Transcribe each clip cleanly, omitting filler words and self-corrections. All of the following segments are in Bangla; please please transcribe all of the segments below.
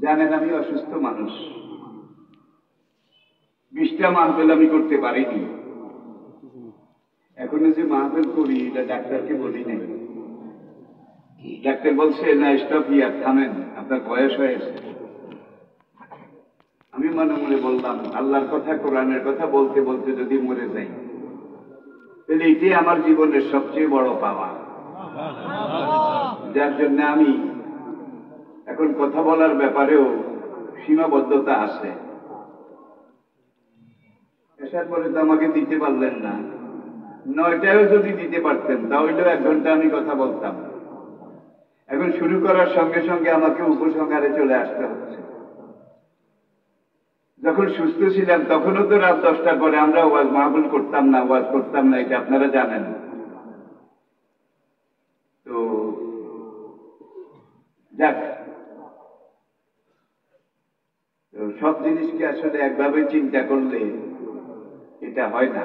জানেন আমি অসুস্থ মানুষ, 20টা মাহফিল আমি করতে পারিনি। এখন যে মাহফিল করি এটা ডাক্তারকে বলি নাই। ডাক্তার বলছে না, স্টপ হিয়ার, থামেন, আপনার বয়স হয়েছে। আমি মনে মনে বললাম, আল্লাহর কথা কোরআনের কথা বলতে বলতে যদি মরে যাই তাহলে এটাই আমার জীবনের সবচেয়ে বড় পাওয়া, যার জন্য আমি এখন কথা বলার ব্যাপারেও সীমাবদ্ধতা আছে। আসার পরে তো আমাকে দিতে পারলেন না, 9টায়ও যদি দিতে পারতেন তাহলেও 1 ঘন্টা আমি কথা বলতাম। এখন শুরু করার সঙ্গে সঙ্গে আমাকে উপসংহারে চলে আসতে হচ্ছে। যখন সুস্থ ছিলাম তখনও তো রাত 10টার পরে আমরা ওয়াজ মাহফিল করতাম না, ওয়াজ করতাম না, এটা আপনারা জানেন। তো যাক, সব জিনিসকে আসলে একভাবে চিন্তা করলে এটা হয় না।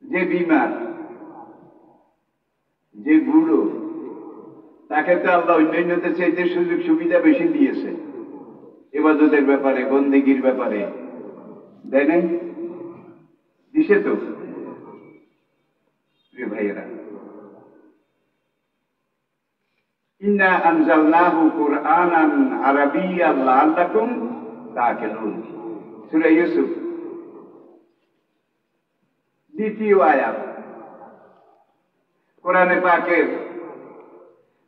যে বিমার, যে বুড়ো, তাকে তো আল্লাহ অন্যান্যদের চাইতে সুযোগ সুবিধা বেশি দিয়েছে ইবাদতের ব্যাপারে, বন্দেগীর ব্যাপারে, তাই না? দিছে তো ভাইয়েরা। ইন্না আনজালনাহু কুরআনান আরাবিয়্যান লাআল্লাকুম তা'কিলুন, সূরা ইউসুফ 2য় আয়াত। কোরআনে পাকের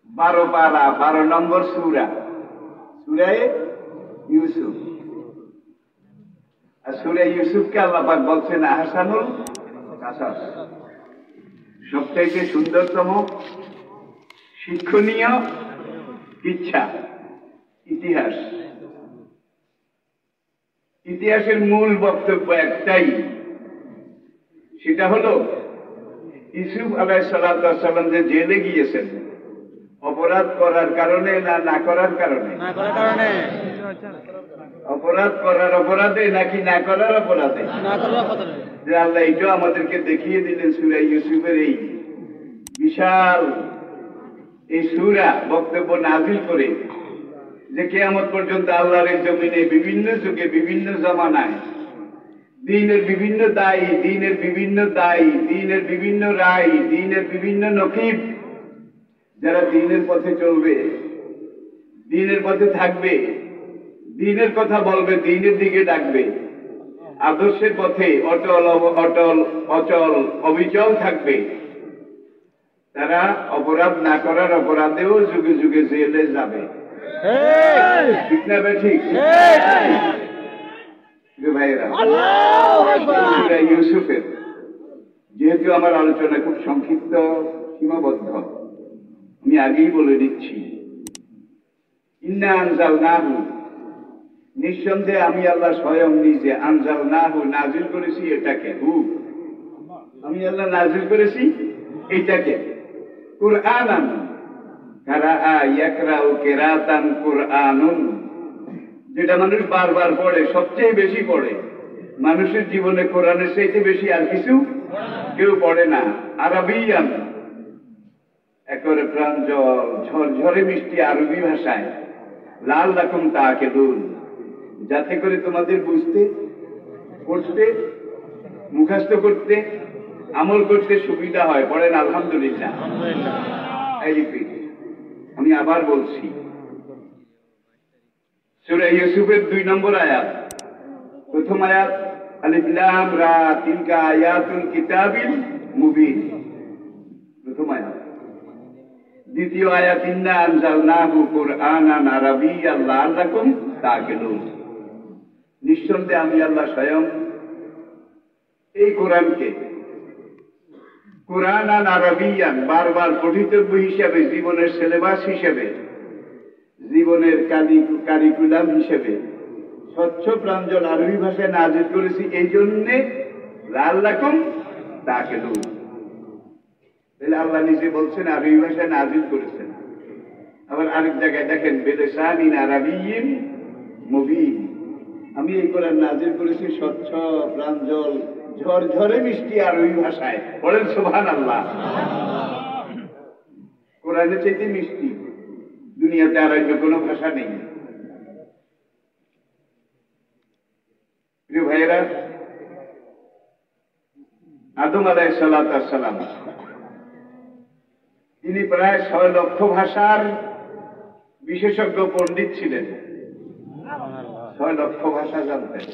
12 পারা 12 নম্বর সূরা, সূরা ইউসুফ। আর সূরা ইউসুফকে আল্লাহ পাক বলছেন আহসানুল কাসাস, সবচাইতে সুন্দরতম শিক্ষণীয় কিচ্ছা, ইতিহাস। ইতিহাসের মূল বক্তব্য একটাই, সেটা হলো ইউসুফ আলাইহিস সালাম যে জেলে গিয়েছেন অপরাধ করার কারণে না করার কারণে? অপরাধ করার অপরাধে নাকি না করার অপরাধে? যে আল্লাহ এটাও আমাদেরকে দেখিয়ে দিলেন সূরা ইউসুফের এই বিশাল এই সূরা বক্তব্য নাযিল করে, যে কিয়ামত পর্যন্ত আল্লাহর এই জমিনে বিভিন্ন যুগে বিভিন্ন জামানায় দ্বীনের বিভিন্ন দায়ী, দ্বীনের বিভিন্ন দায়ী, দ্বীনের বিভিন্ন রায়, দ্বীনের বিভিন্ন নকিব, যারা দ্বীনের পথে চলবে, দ্বীনের পথে থাকবে, দ্বীনের কথা বলবে, দ্বীনের দিকে ডাকবে, আদর্শের পথে অটল অটল অচল অবিচল থাকবে, তারা অপরাধ না করার অপরাধেও যুগে যুগে জেলে যাবে। ঠিক না ঠিক? ভাইয়েরা, সূরা ইউসুফের যেহেতু আমার আলোচনা খুব সংক্ষিপ্ত, সীমাবদ্ধ, আমি আগেই বলে দিচ্ছি, ইন্না আনজালনাহু, নিঃসন্দেহে আমি আল্লাহ স্বয়ং নিজে, আনজালনাহু, নাজিল করেছি এটাকে, আমি আল্লাহ নাজিল করেছি এইটাকে, কুরআনান কারাআ ইয়াকরাউ কিরাতান কুরআনুন, যেটা মানুষ বারবার পড়ে, সবচেয়ে বেশি পড়ে। মানুষের জীবনে কোরআনের চাইতে বেশি আর কিছু কেউ পড়ে না। আরাবিয়ান, একেবারে প্রাঞ্জল ঝরঝরে মিষ্টি আরবি ভাষায়, লাআল্লাকুম তা'কিলুন, যাতে করে তোমাদের বুঝতে, পড়তে, মুখস্থ করতে, আমল করতে সুবিধা হয়। পড়েন আলহামদুলিল্লাহ। আমি আবার বলছি, সূরা ইউসুফের 2 নম্বর আয়াত, প্রথম আয়াত আলিফ লাম রা তিলকা আয়াতুল কিতাবিল মুবিন, প্রথম আয়াত। দ্বিতীয় আয়াত ইন্না আনজালনাহু কুরআনান আরাবিয়্যান লাআল্লাকুম তা'কিলুন, নিঃসন্দেহে আমি আল্লাহ স্বয়ং এই কোরআনকে কুরআনান আরাবিয়্যান, বারবার পঠিতব্য হিসাবে, জীবনের সিলেবাস হিসেবে, জীবনের কারিকুলাম হিসেবে স্বচ্ছ প্রাঞ্জল আরবি ভাষায় নাজিল করেছি, এই জন্যে লাআল্লাকুম তা'কিলুন। তাহলে আল্লাহ নিজে বলছেন আরবি ভাষায় নাজিল করেছেন। আবার আরেক জায়গায় দেখেন, বিলিসানিন আরাবিয়্যিন মুবিন, আমি এই কোরআন নাজিল করেছি স্বচ্ছ প্রাঞ্জল ঝরঝরে মিষ্টি আরবি ভাষায়। বলেন সুবহানাল্লাহ। কোরআনের চাইতে মিষ্টি, দুনিয়াতে আর অন্য কোনো ভাষা নেই। প্রিয় ভাইয়েরা, আদম আলাইহিস সালাম তিনি প্রায় 6 লক্ষ ভাষার বিশেষজ্ঞ পণ্ডিত ছিলেন। 6 লক্ষ ভাষা জানতেন।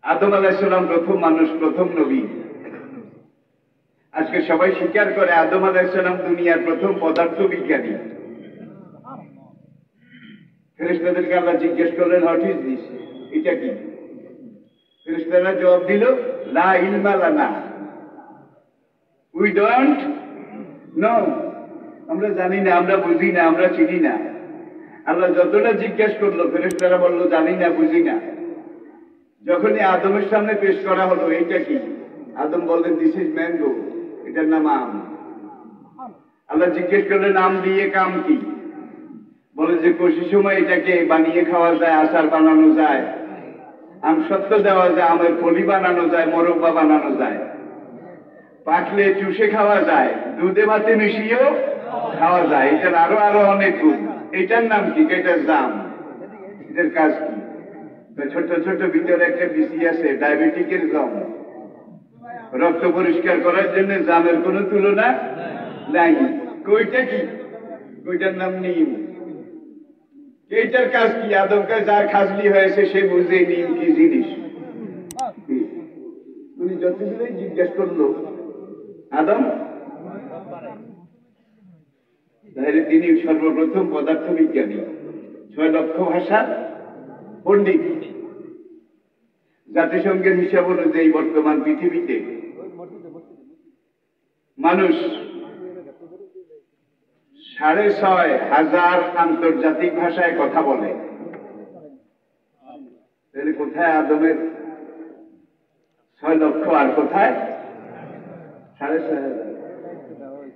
আদম আলাইহিস সালাম প্রথম মানুষ, প্রথম নবী। আজকে সবাই স্বীকার করে আদম আলাইহিস সালাম দুনিয়ার প্রথম পদার্থ বিজ্ঞানী। ফেরেশতাদেরকে আল্লাহ জিজ্ঞেস করলেন, হোয়াট ইজ দিস, এটা কি? ফেরেশতারা জবাব দিল, লা ইলমা লানা, উই ডোন্ট নো, আমরা জানি না, আমরা বুঝি না, আমরা চিনি না। আল্লাহ যতটা জিজ্ঞেস করলো, ফেরেশতারা বলল, জানি না, বুঝি না। যখনই আদমের সামনে পেশ করা হলো, এটা কি? আদম বললেন, দিস ইজ ম্যাঙ্গো, এটার নাম আম। আল্লাহ জিজ্ঞেস করলেন, আম দিয়ে কাম কি? বলে যে কষি সময় এটাকে বানিয়ে খাওয়া যায়, আচার বানানো যায়, আম সত্য দেওয়া যায়, আমের ফলি বানানো যায়, মোরব্বা বানানো যায়, পাকলে চুষে খাওয়া যায়, দুধে ভাতে মিশিয়েও খাওয়া যায়। এটার আরো আরো অনেক গুণ। এটার নাম কি? এটার জাম। এটার কাজ কি? ছোট ছোট ভিতরে একটা বিসি আছে, ডায়াবেটিকের জাম। রক্ত পরিষ্কার করার জন্য জামের কোনো তুলনা নাই। কইটা কি? কইটার নাম নিম। এইটার কাজ কি? আদমকে যার খাজলি হয়েছে সে বুঝে নিম কি জিনিস। উনি যতদিনই জিজ্ঞেস করলো আদম, তাহলে তিনি সর্বপ্রথম পদার্থ বিজ্ঞানী, 6 লক্ষ ভাষা পণ্ডিত। জাতিসংঘের হিসাব অনুযায়ী বর্তমান পৃথিবীতে মানুষ 6,500 আন্তর্জাতিক ভাষায় কথা বলে। তাহলে কোথায় আদমের 6 লক্ষ আর কোথায় 6,500?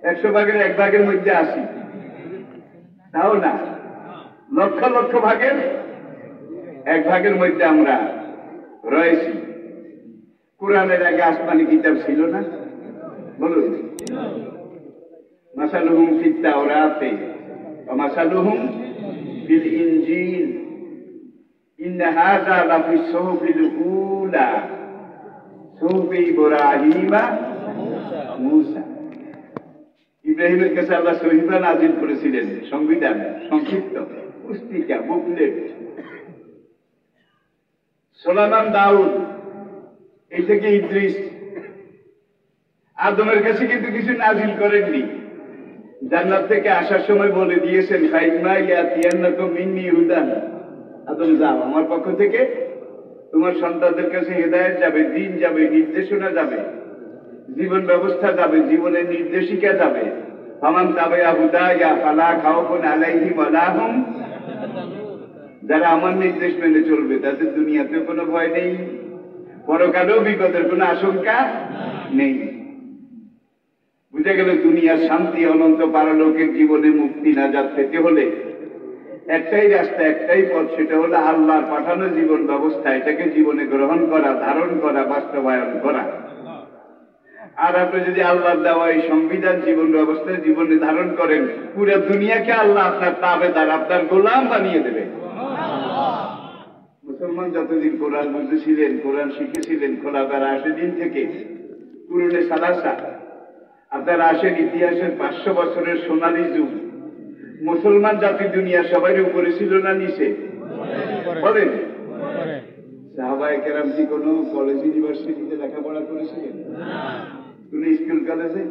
100 ভাগের 1 ভাগের মধ্যে 80, তাও না, লক্ষ লক্ষ ভাগের 1 ভাগের মধ্যে আমরা রয়েছি। কোরআনের আগে আসমানি কিতাব ছিল না? বলুন। মাসালুহুম ফিত তাওরাতে ওয়া মাসালুহুম ফিল ইনজিল ইন্না হাযা লাফিস সুহুফিল উলা সুহুফি ইব্রাহিমা মুসা। ইব্রাহিমের কাছে আল্লাহ সহিফা নাযিল করেছিলেন, সংবিধান, সংক্ষিপ্ত পুস্তিকা, বুকলেট। সুলাইমান, দাউদ, এই থেকে ইদ্রিস। আদমের কাছে কিন্তু কিছু নাযিল করেননি। জান্নাত থেকে আসার সময় বলে দিয়েছেন, ফাইমা ইয়াতিয়ান্নাকুম মিন্নি হুদান, আদম যাও, আমার পক্ষ থেকে তোমার সন্তানদের কাছে হেদায়েত যাবে, দ্বীন যাবে, নির্দেশনা যাবে, জীবন ব্যবস্থা যাবে, জীবনের নির্দেশিকা যাবে। ফামান তাবিআ হুদায়া ফালা খাউফুন আলাইহিম ওয়া লা হুম, যারা আমার নির্দেশ মেনে চলবে তাদের দুনিয়াতেও কোনো ভয় নেই, পরকালেও বিপদের কোনো আশঙ্কা নেই। বুঝা গেল, দুনিয়ার শান্তি, অনন্ত পারলৌকিক জীবনে মুক্তি নাজাত পেতে হলে একটাই রাস্তা, একটাই পথ, সেটা হলো আল্লাহর পাঠানো জীবন ব্যবস্থা। এটাকে জীবনে গ্রহণ করা, ধারণ করা, বাস্তবায়ন করা। আর আপনি যদি আল্লাহর দেওয়া এই সংবিধান, জীবন ব্যবস্থা জীবনে ধারণ করেন, পুরো দুনিয়াকে আল্লাহ আপনার তাবেদার, আপনার গোলাম বানিয়ে দেবে। মুসলমান যতদিন কোরআন বুঝেছিলেন, কোরআন শিখেছিলেন, খোলাফার রাশিদিন থেকে কুরুনে সালাসা, আপনারা আসেন ইতিহাসের 500 বছরের সোনালী যুগ। মুসলমান জাতি দুনিয়া সবাই উপরে ছিল না নিচে? বলেন। সাহাবায়ে কেরাম কি কোনো কলেজ ইউনিভার্সিটিতে লেখাপড়া করেছিলেন? কোন স্কুল কলেজে?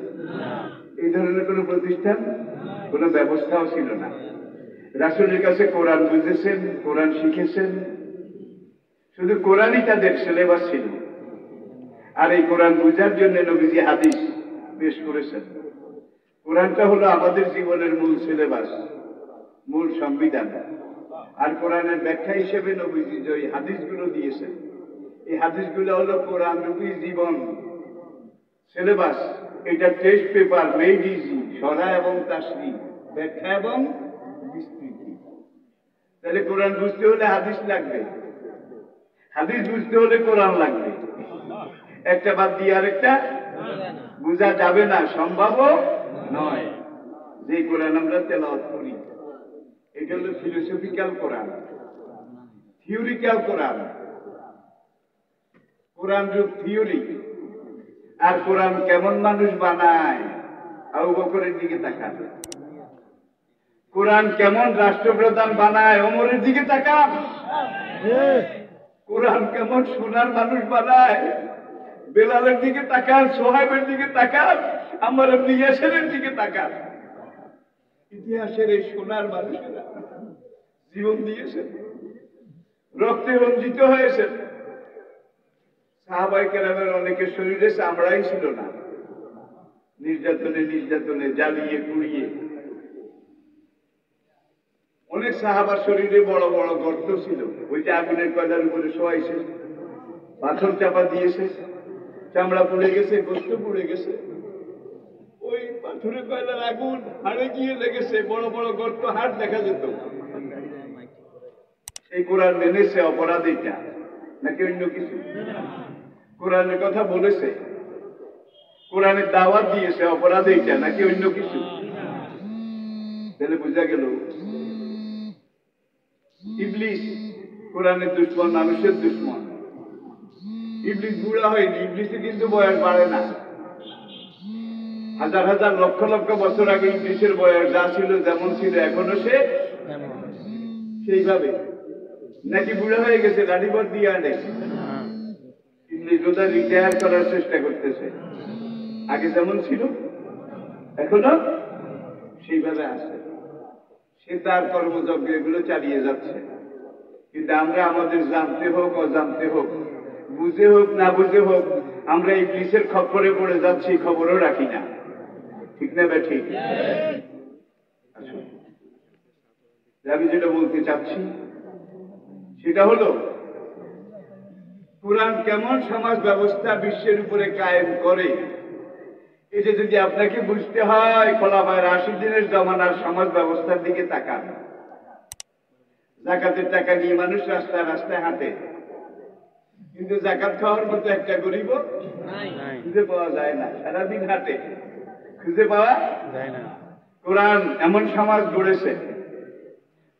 এই ধরনের কোন প্রতিষ্ঠান, কোন ব্যবস্থাও ছিল না। রাসূলের কাছে কোরআন বুঝেছেন, কোরআন শিখেছেন, শুধু কোরআনই তাদের সিলেবাস ছিল। আর এই কোরআন বুঝার জন্য নবীজি হাদিস পেশ করেছেন। কোরআনটা হলো আমাদের জীবনের মূল সিলেবাস, মূল সংবিধান। আর কোরআনের ব্যাখ্যা হিসেবে নবীজি যে হাদিসগুলো দিয়েছেন, এই হাদিসগুলো হলো কোরআন রূপী জীবন সিলেবাস। এটা টেস্ট পেপার, মেড ইজি, সরা এবং তাসরিহ, ব্যাখ্যা এবং বিস্তৃতি। তাহলে কোরআন বুঝতে হলে হাদিস লাগবে, হাদিস বুঝতে হলে কোরআন লাগবে। একটা বাদ দিয়ে আরেকটা বোঝা যাবে না, সম্ভব নয়। যে কোরআন আমরা তেলাওয়াত করি এটা হলো ফিলোসফিক্যাল কোরআন, থিওরিক্যাল কোরআন। কোরআন যুগ থিওরি, আর কোরআন কেমন মানুষ বানায় আবু বকরের দিকে তাকান। কোরআন কেমন রাষ্ট্রপ্রধান বানায় ওমরের দিকে তাকান। কোরআন কেমন সোনার মানুষ বানায় বেলালের দিকে তাকান, সোহাইবের দিকে তাকান, আমার এমনি ইয়াসেরের দিকে তাকান। ইতিহাসের এই সোনার মানুষেরা জীবন দিয়েছেন, রক্তে রঞ্জিত হয়েছেন। সাহাবায়ে কেরামের অনেকের শরীরে চামড়াই ছিল না, নির্যাতনে জ্বালিয়ে পুড়িয়ে। অনেক সাহাবার শরীরে বড় বড় গর্ত ছিল, ওই যে আগুনের কয়লার উপরে শোয়াইছে, পাথর চাপা দিয়েছে, চামড়া পুড়ে গেছে, গোস্ত পুড়ে গেছে। ওই পাথরের কয়লার আগুন হাড়ে গিয়ে লেগেছে, বড় বড় গর্ত, হাড় দেখা যেত। এই কোরআন মেনেছে অপরাধ এটা নাকি অন্য কিছু? কোরআনের কথা বলেছে, কোরআনের দাওয়াত দিয়েছে, অপরাধ এইটা নাকি অন্য কিছু? তাহলে বোঝা গেল ইবলিস কোরআনের দুশমন, মানুষের দুশমন। ইবলিস বুড়া হয়নি, ইবলিসে কিন্তু বয়স বাড়ে না। হাজার হাজার লক্ষ লক্ষ বছর আগে ইবলিসের বয়স যা ছিল, যেমন ছিল, এখনো সে সেইভাবে। নাকি বুড়া হয়ে গেছে, গাড়িবর দিয়ে আনে? ইবলিস বোধহয় রিটায়ার করার চেষ্টা করতেছে, আগে যেমন ছিল এখনো সেইভাবে আছে। সে তার কর্মযজ্ঞ এগুলো চালিয়ে যাচ্ছে। কিন্তু আমরা আমাদের জানতে হোক অজান্তে হোক, বুঝে হোক না বুঝে হোক, আমরা ইবলিসের খপ্পরে পড়ে যাচ্ছি, খবরও রাখি না। ঠিক না বে ঠিক? আমি যেটা বলতে চাচ্ছি সেটা হলো, কোরআন কেমন সমাজ ব্যবস্থা বিশ্বের উপরে কায়েম করে, এটা যদি আপনাকে বুঝতে হয়, খোলাফায়ে রাশিদিনের জমানার সমাজ ব্যবস্থার দিকে তাকান। যাকাতের টাকা নিয়ে মানুষ রাস্তায় রাস্তায় হাঁটে, কিন্তু যাকাত খাওয়ার মতো একটা গরিব খুঁজে পাওয়া যায় না, সারাদিন হাঁটে, খুঁজে পাওয়া যায় না। কোরআন এমন সমাজ গড়েছে,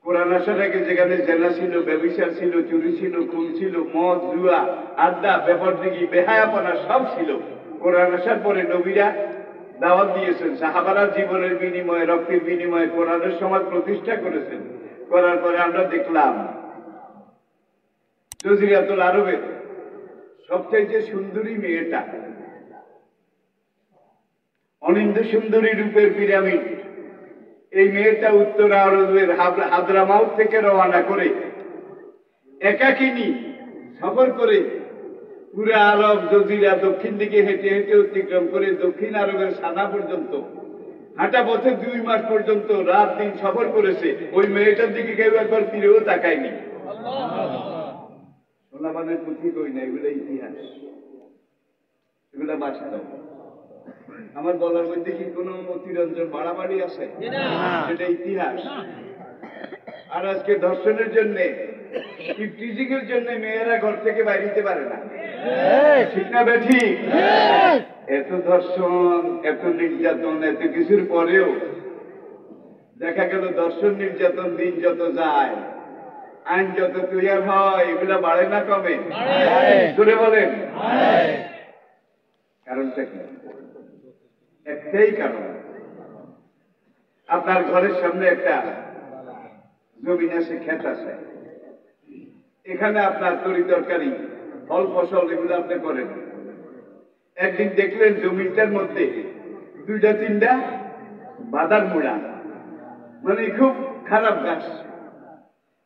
কোরআন আসার আগে যেখানে জেনা ছিল, ব্যভিচার ছিল, চুরি ছিল, খুন ছিল, মদ, জুয়া, আড্ডা, বেপরদিগি, বেহায়াপনা সব ছিল। কোরআন আসার পরে নবীরা দাওয়াত দিয়েছেন, সাহাবারা জীবনের বিনিময়ে, রক্তের বিনিময়ে কোরআনের সমাজ প্রতিষ্ঠা করেছেন। করার পরে আমরা দেখলাম জজিরাতুল আরবের সবচাইতে সুন্দরী মেয়েটা, অনিন্দ সুন্দরী রূপের পিরামিড, এই মেয়েটা উত্তর আরবের হাদরামাউত থেকে রওনা করে একাকিনী সফর করে পুরো আরব জজিরা দক্ষিণ দিকে হেঁটে হেঁটে অতিক্রম করে দক্ষিণ আরবের সানা পর্যন্ত হাঁটা পথে 2 মাস পর্যন্ত রাত দিন সফর করেছে। ওই মেয়েটার দিকে কেউ একবার ফিরেও তাকায়নি। সোনাবানের পুঁথি কই না, এগুলো ইতিহাস, এগুলো বাস্তব। আমার বলার মধ্যে কি কোনো অতিরঞ্জন বাড়াবাড়ি আছে? সেটা ইতিহাস। আর আজকে ধর্ষণের জন্য, ইফটিজিংয়ের জন্য মেয়েরা ঘর থেকে বাইরে যেতে পারে না, ঠিক না বেঠিক? এত ধর্ষণ, এত নির্যাতন, এত কিছুর পরেও দেখা গেল ধর্ষণ নির্যাতন দিন যত যায়, আইন যত তৈরি হয়, এগুলা বাড়ে না কমে? জোরে বলেন কারণটা কি? একটাই কারণ, আপনার ঘরের সামনে একটা জমি আছে, ক্ষেত আছে, এখানে আপনার তরি তরকারি, ফল ফসল এগুলো আপনি করেন। একদিন দেখলেন জমিটার মধ্যে 2-3টা বাদাম মুড়া, মানে খুব খারাপ গাছ।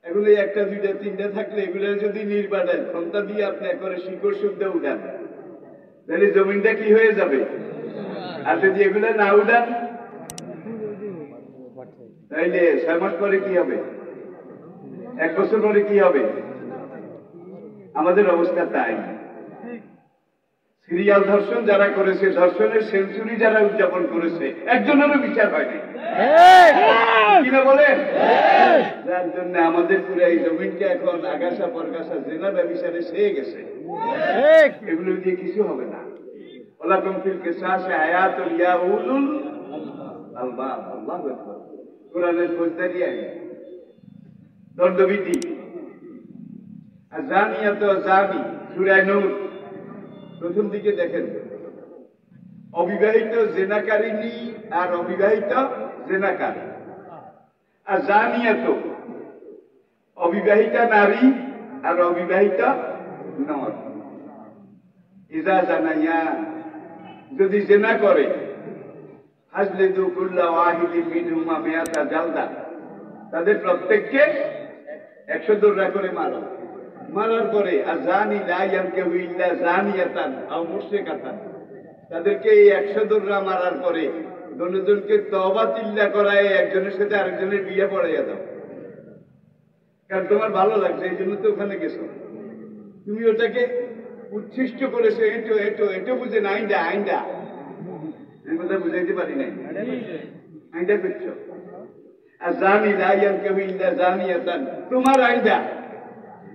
এগুলো 1-2-3টা থাকলে এগুলো যদি নির্বাডেন ক্ষমতা দিয়ে আপনি করে শিকড় সুদ্ধা উঠান, তাহলে জমিনটা কি হয়ে যাবে? আর যদি এগুলো না উঠান তাইলে 6 মাস পরে কি হবে, 1 বছর পরে কি হবে? আমাদের অবস্থা তাই। সিরিয়াল ধর্ষণ যারা করেছে, ধর্ষণের সেঞ্চুরি যারা উদযাপন করেছে, একজনেরও বিচার হয়নি, কিনা বলেন? যার জন্য আমাদের পুরো এই জমিনটা এখন আগাছা পরগাছা জেনা ব্যভিচারে ছেয়ে গেছে। এগুলো দিয়ে কিছু হবে না। ওয়ালাকুম ফিল কিসাসি হায়াতুন ইয়া উলুল আল্লাহ আল্লাহ কোরআনের ফৌজদারি আইন দণ্ডবিধি আর জানিয়াত জানি সূরা নূর প্রথম দিকে দেখেন অবিবাহিত জেনাকারিনী আর অবিবাহিত জেনাকারী আর জানিয়াত অবিবাহিতা নারী আর অবিবাহিতা নর ইজা জানাইয়া যদি জেনা করে হাজলিদু কুল্লা ওয়াহিদিন মিনহুমা মিয়াতা জালদা তাদের প্রত্যেককে 100 দৌড়া করে মারো মারার পরে আর জানি লা ইয়ানকিহু ইল্লা জানিয়াতান আও মুশরিকাতান তাদেরকে এই 100 দৌড়া মারার পরে দুজনকে তওবা তিল্লা করায় একজনের সাথে আরেকজনের বিয়ে পড়াইয়া দাও কারণ তোমার ভালো লাগছে এই জন্য তো ওখানে গেছো তুমি ওটাকে উচ্ছিষ্ট করেছো এটো বুঝে না আইন্দা আমি কথা বুঝাইতে পারি নাই আইন্দা করছো আর জানি লাইয়ান কেউ ইন্দা জানিয়াতান তোমার আইন্দা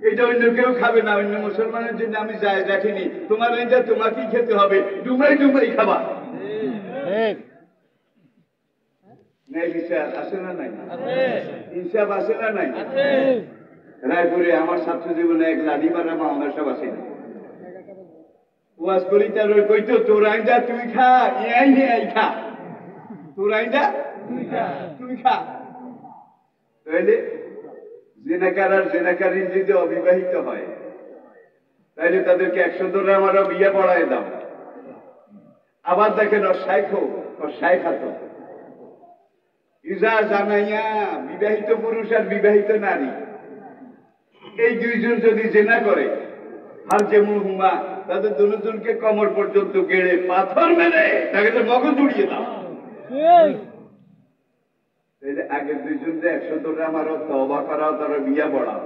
এটা অন্য কেউ খাবে না অন্য মুসলমানের জন্য আমি যায় রাখিনি তোমার আইন্দা তোমাকেই খেতে হবে ডুবাই খাবা আছে না নাই ইনসাফ আছে না নাই রায়পুরে আমার ছাত্র জীবনে এক লাঠি মারা মামলা সব আছে ওয়াজ করি তার ওই কইতো তোর আইন্দা তুই খা ইয়াই খা তোর আইন্দা তুই খা তাইলে জেনাকার আর জেনাকারী যদি অবিবাহিত হয় তাইলে তাদেরকে 100 দৌড়া আমারও বিয়ে পড়ায় দাও আবার দেখেন শাইখাত ইজা জানাইয়া বিবাহিত পুরুষ আর বিবাহিত নারী এই দুইজন যদি জেনা করে আর যে মুহুমা তাদের দুজনকে কমর পর্যন্ত গেড়ে পাথর মেরে তাকে তো মগজ উড়িয়ে দাও আগের দুইজনকে 100 দৌড়া মারো তওবা করাও তারা বিয়া পড়াও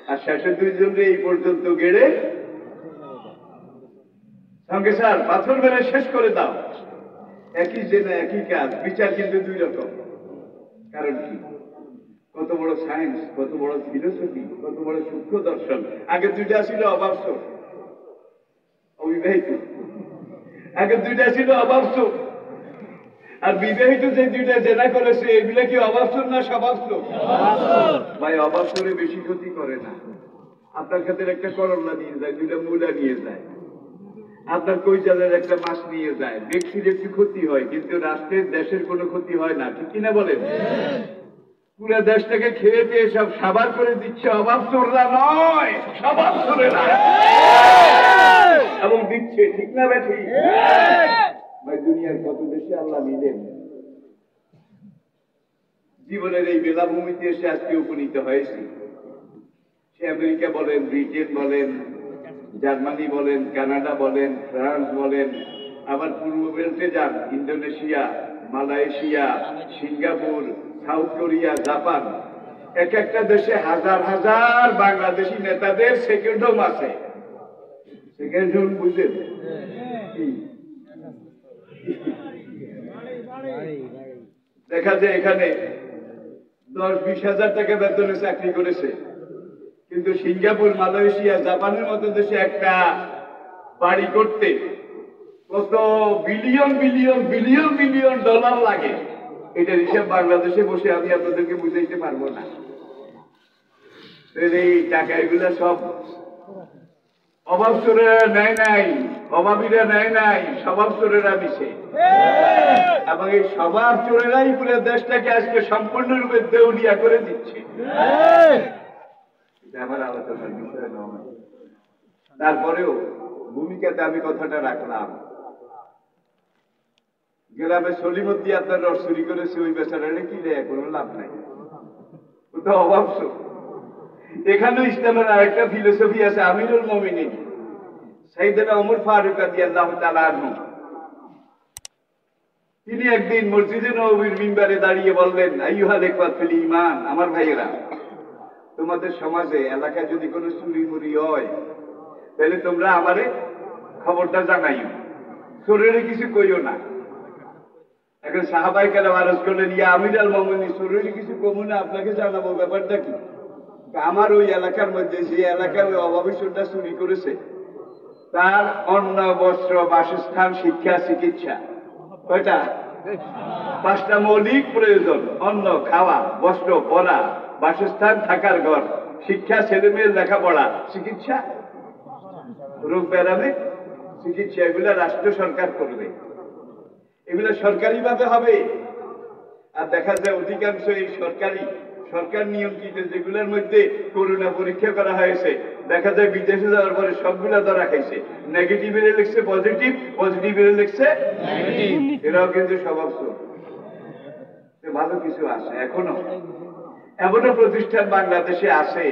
আর শেষের দুইজনকে এই পর্যন্ত গেড়ে সঙ্গে স্যার পাথর মেরে শেষ করে দাও একই জেনা একই কাজ বিচার কিন্তু দুই রকম কারণ কি কত বড় সায়েন্স কত বড় ফিলোসফি কত বড় সূক্ষ্ম দর্শন আগে দুইটা ছিল অভাবসো অবিবাহিত আগে দুইটা ছিল অভাবসো আর বিবাহিত যে দুইটা জেনা করেছে এগুলা কি অভাবসোর না স্বভাবসোর ভাই অভাবসোরে বেশি ক্ষতি করে না আপনার খাতে একটা করলা নিয়ে যায় দুইটা মূলা নিয়ে যায় আপনার কৈজালের একটা মাছ নিয়ে যায় ব্যক্তির একটু ক্ষতি হয় কিন্তু রাষ্ট্রের দেশের কোনো ক্ষতি হয় না ঠিক কিনা বলেন পুরো দেশটাকে খেয়ে দিয়ে সব সাবার করে দিচ্ছে অভাব চোররা নয় স্বভাব চোরেরা এবং দিচ্ছে ঠিক না বেঠি ভাই দুনিয়ার কত দেশে আল্লাহ নিলেন জীবনের এই বেলাভূমিতে এসে আজকে উপনীত হয়েছে সে আমেরিকা বলেন ব্রিটেন বলেন জার্মানি বলেন কানাডা বলেন ফ্রান্স বলেন আবার পূর্ব বেল্টে যান Indonesia Malaysia Singapore south Korea Japan এক একটা দেশে হাজার হাজার বাংলাদেশি নেতাদের সেকেন্ড হোম আছে সেকেন্ড হোম বুঝলেন দেখা যায় এখানে 10-20 হাজার টাকা বেতনে চাকরি করেছে কিন্তু সিঙ্গাপুর মালয়েশিয়া জাপানের মতো দেশে একটা বাড়ি করতে কত billion billion billion billion dollar লাগে এটার হিসাব বাংলাদেশে বসে আমি আপনাদেরকে বুঝাইতে পারবো না এই টাকা এগুলা সব অভাব চোরেরা নেয় নাই অভাবীরা নেয় নাই স্বভাব চোরেরা নিছে এবং এই স্বভাব চোরেরাই পুরো দেশটাকে আজকে সম্পূর্ণরূপে দেউলিয়া করে দিচ্ছে আমার আলোচনার বিষয় নয় তারপরেও ভূমিকাতে আমি কথাটা রাখলাম গ্রামে সলিমদ্দি আপনার রস চুরি করেছে ওই বেচারারে কি দেয় কোনো লাভ নাই ও তো অভাব এখানেও ইসলামের আরেকটা ফিলোসফি আছে আমিরুল মুমিনিন সাইয়েদনা ওমর ফারুক রাদিয়াল্লাহু তাআলা আনহু তিনি একদিন মসজিদে নববীর মিম্বারে দাঁড়িয়ে বললেন আইয়ুহাল ইখওয়াতুল ঈমান আমার ভাইয়েরা তোমাদের সমাজে এলাকায় যদি কোনো চুরি মুরি হয় তাহলে তোমরা আমারে খবরটা জানাইও চোরেরে কিছু কইও না এখন সাহাবায়ে কেরাম আরজ করলেন ইয়া আমিরুল মুমিনিন চোরেরে কিছু কমু না আপনাকে জানাবো ব্যাপারটা কি আমার ওই এলাকার মধ্যে যে এলাকায় ওই অভাবী চোরটা চুরি করেছে তার অন্ন বস্ত্র বাসস্থান শিক্ষা চিকিৎসা কয়টা পাঁচটা মৌলিক প্রয়োজন: অন্ন, খাওয়া, বস্ত্র, পরা, বাসস্থান, থাকার ঘর, শিক্ষা, ছেলেমেয়ের লেখাপড়া, চিকিৎসা, রোগ ব্যারামে চিকিৎসা। এগুলা রাষ্ট্র সরকার করবে, এগুলো সরকারি ভাবে হবে। আর দেখা যায় অধিকাংশ এই সরকার নিয়ন্ত্রিত যেগুলোর মধ্যে করোনা পরীক্ষা করা হয়েছে, দেখা যায় বিদেশে যাওয়ার পরে সবগুলা ধরা খাইছে। নেগেটিভ এর লিখছে পজিটিভ, পজিটিভ এর লিখছে নেগেটিভ। এরাও কিন্তু স্বভাব ভালো কিছু আছে। এমনও প্রতিষ্ঠান বাংলাদেশে আছে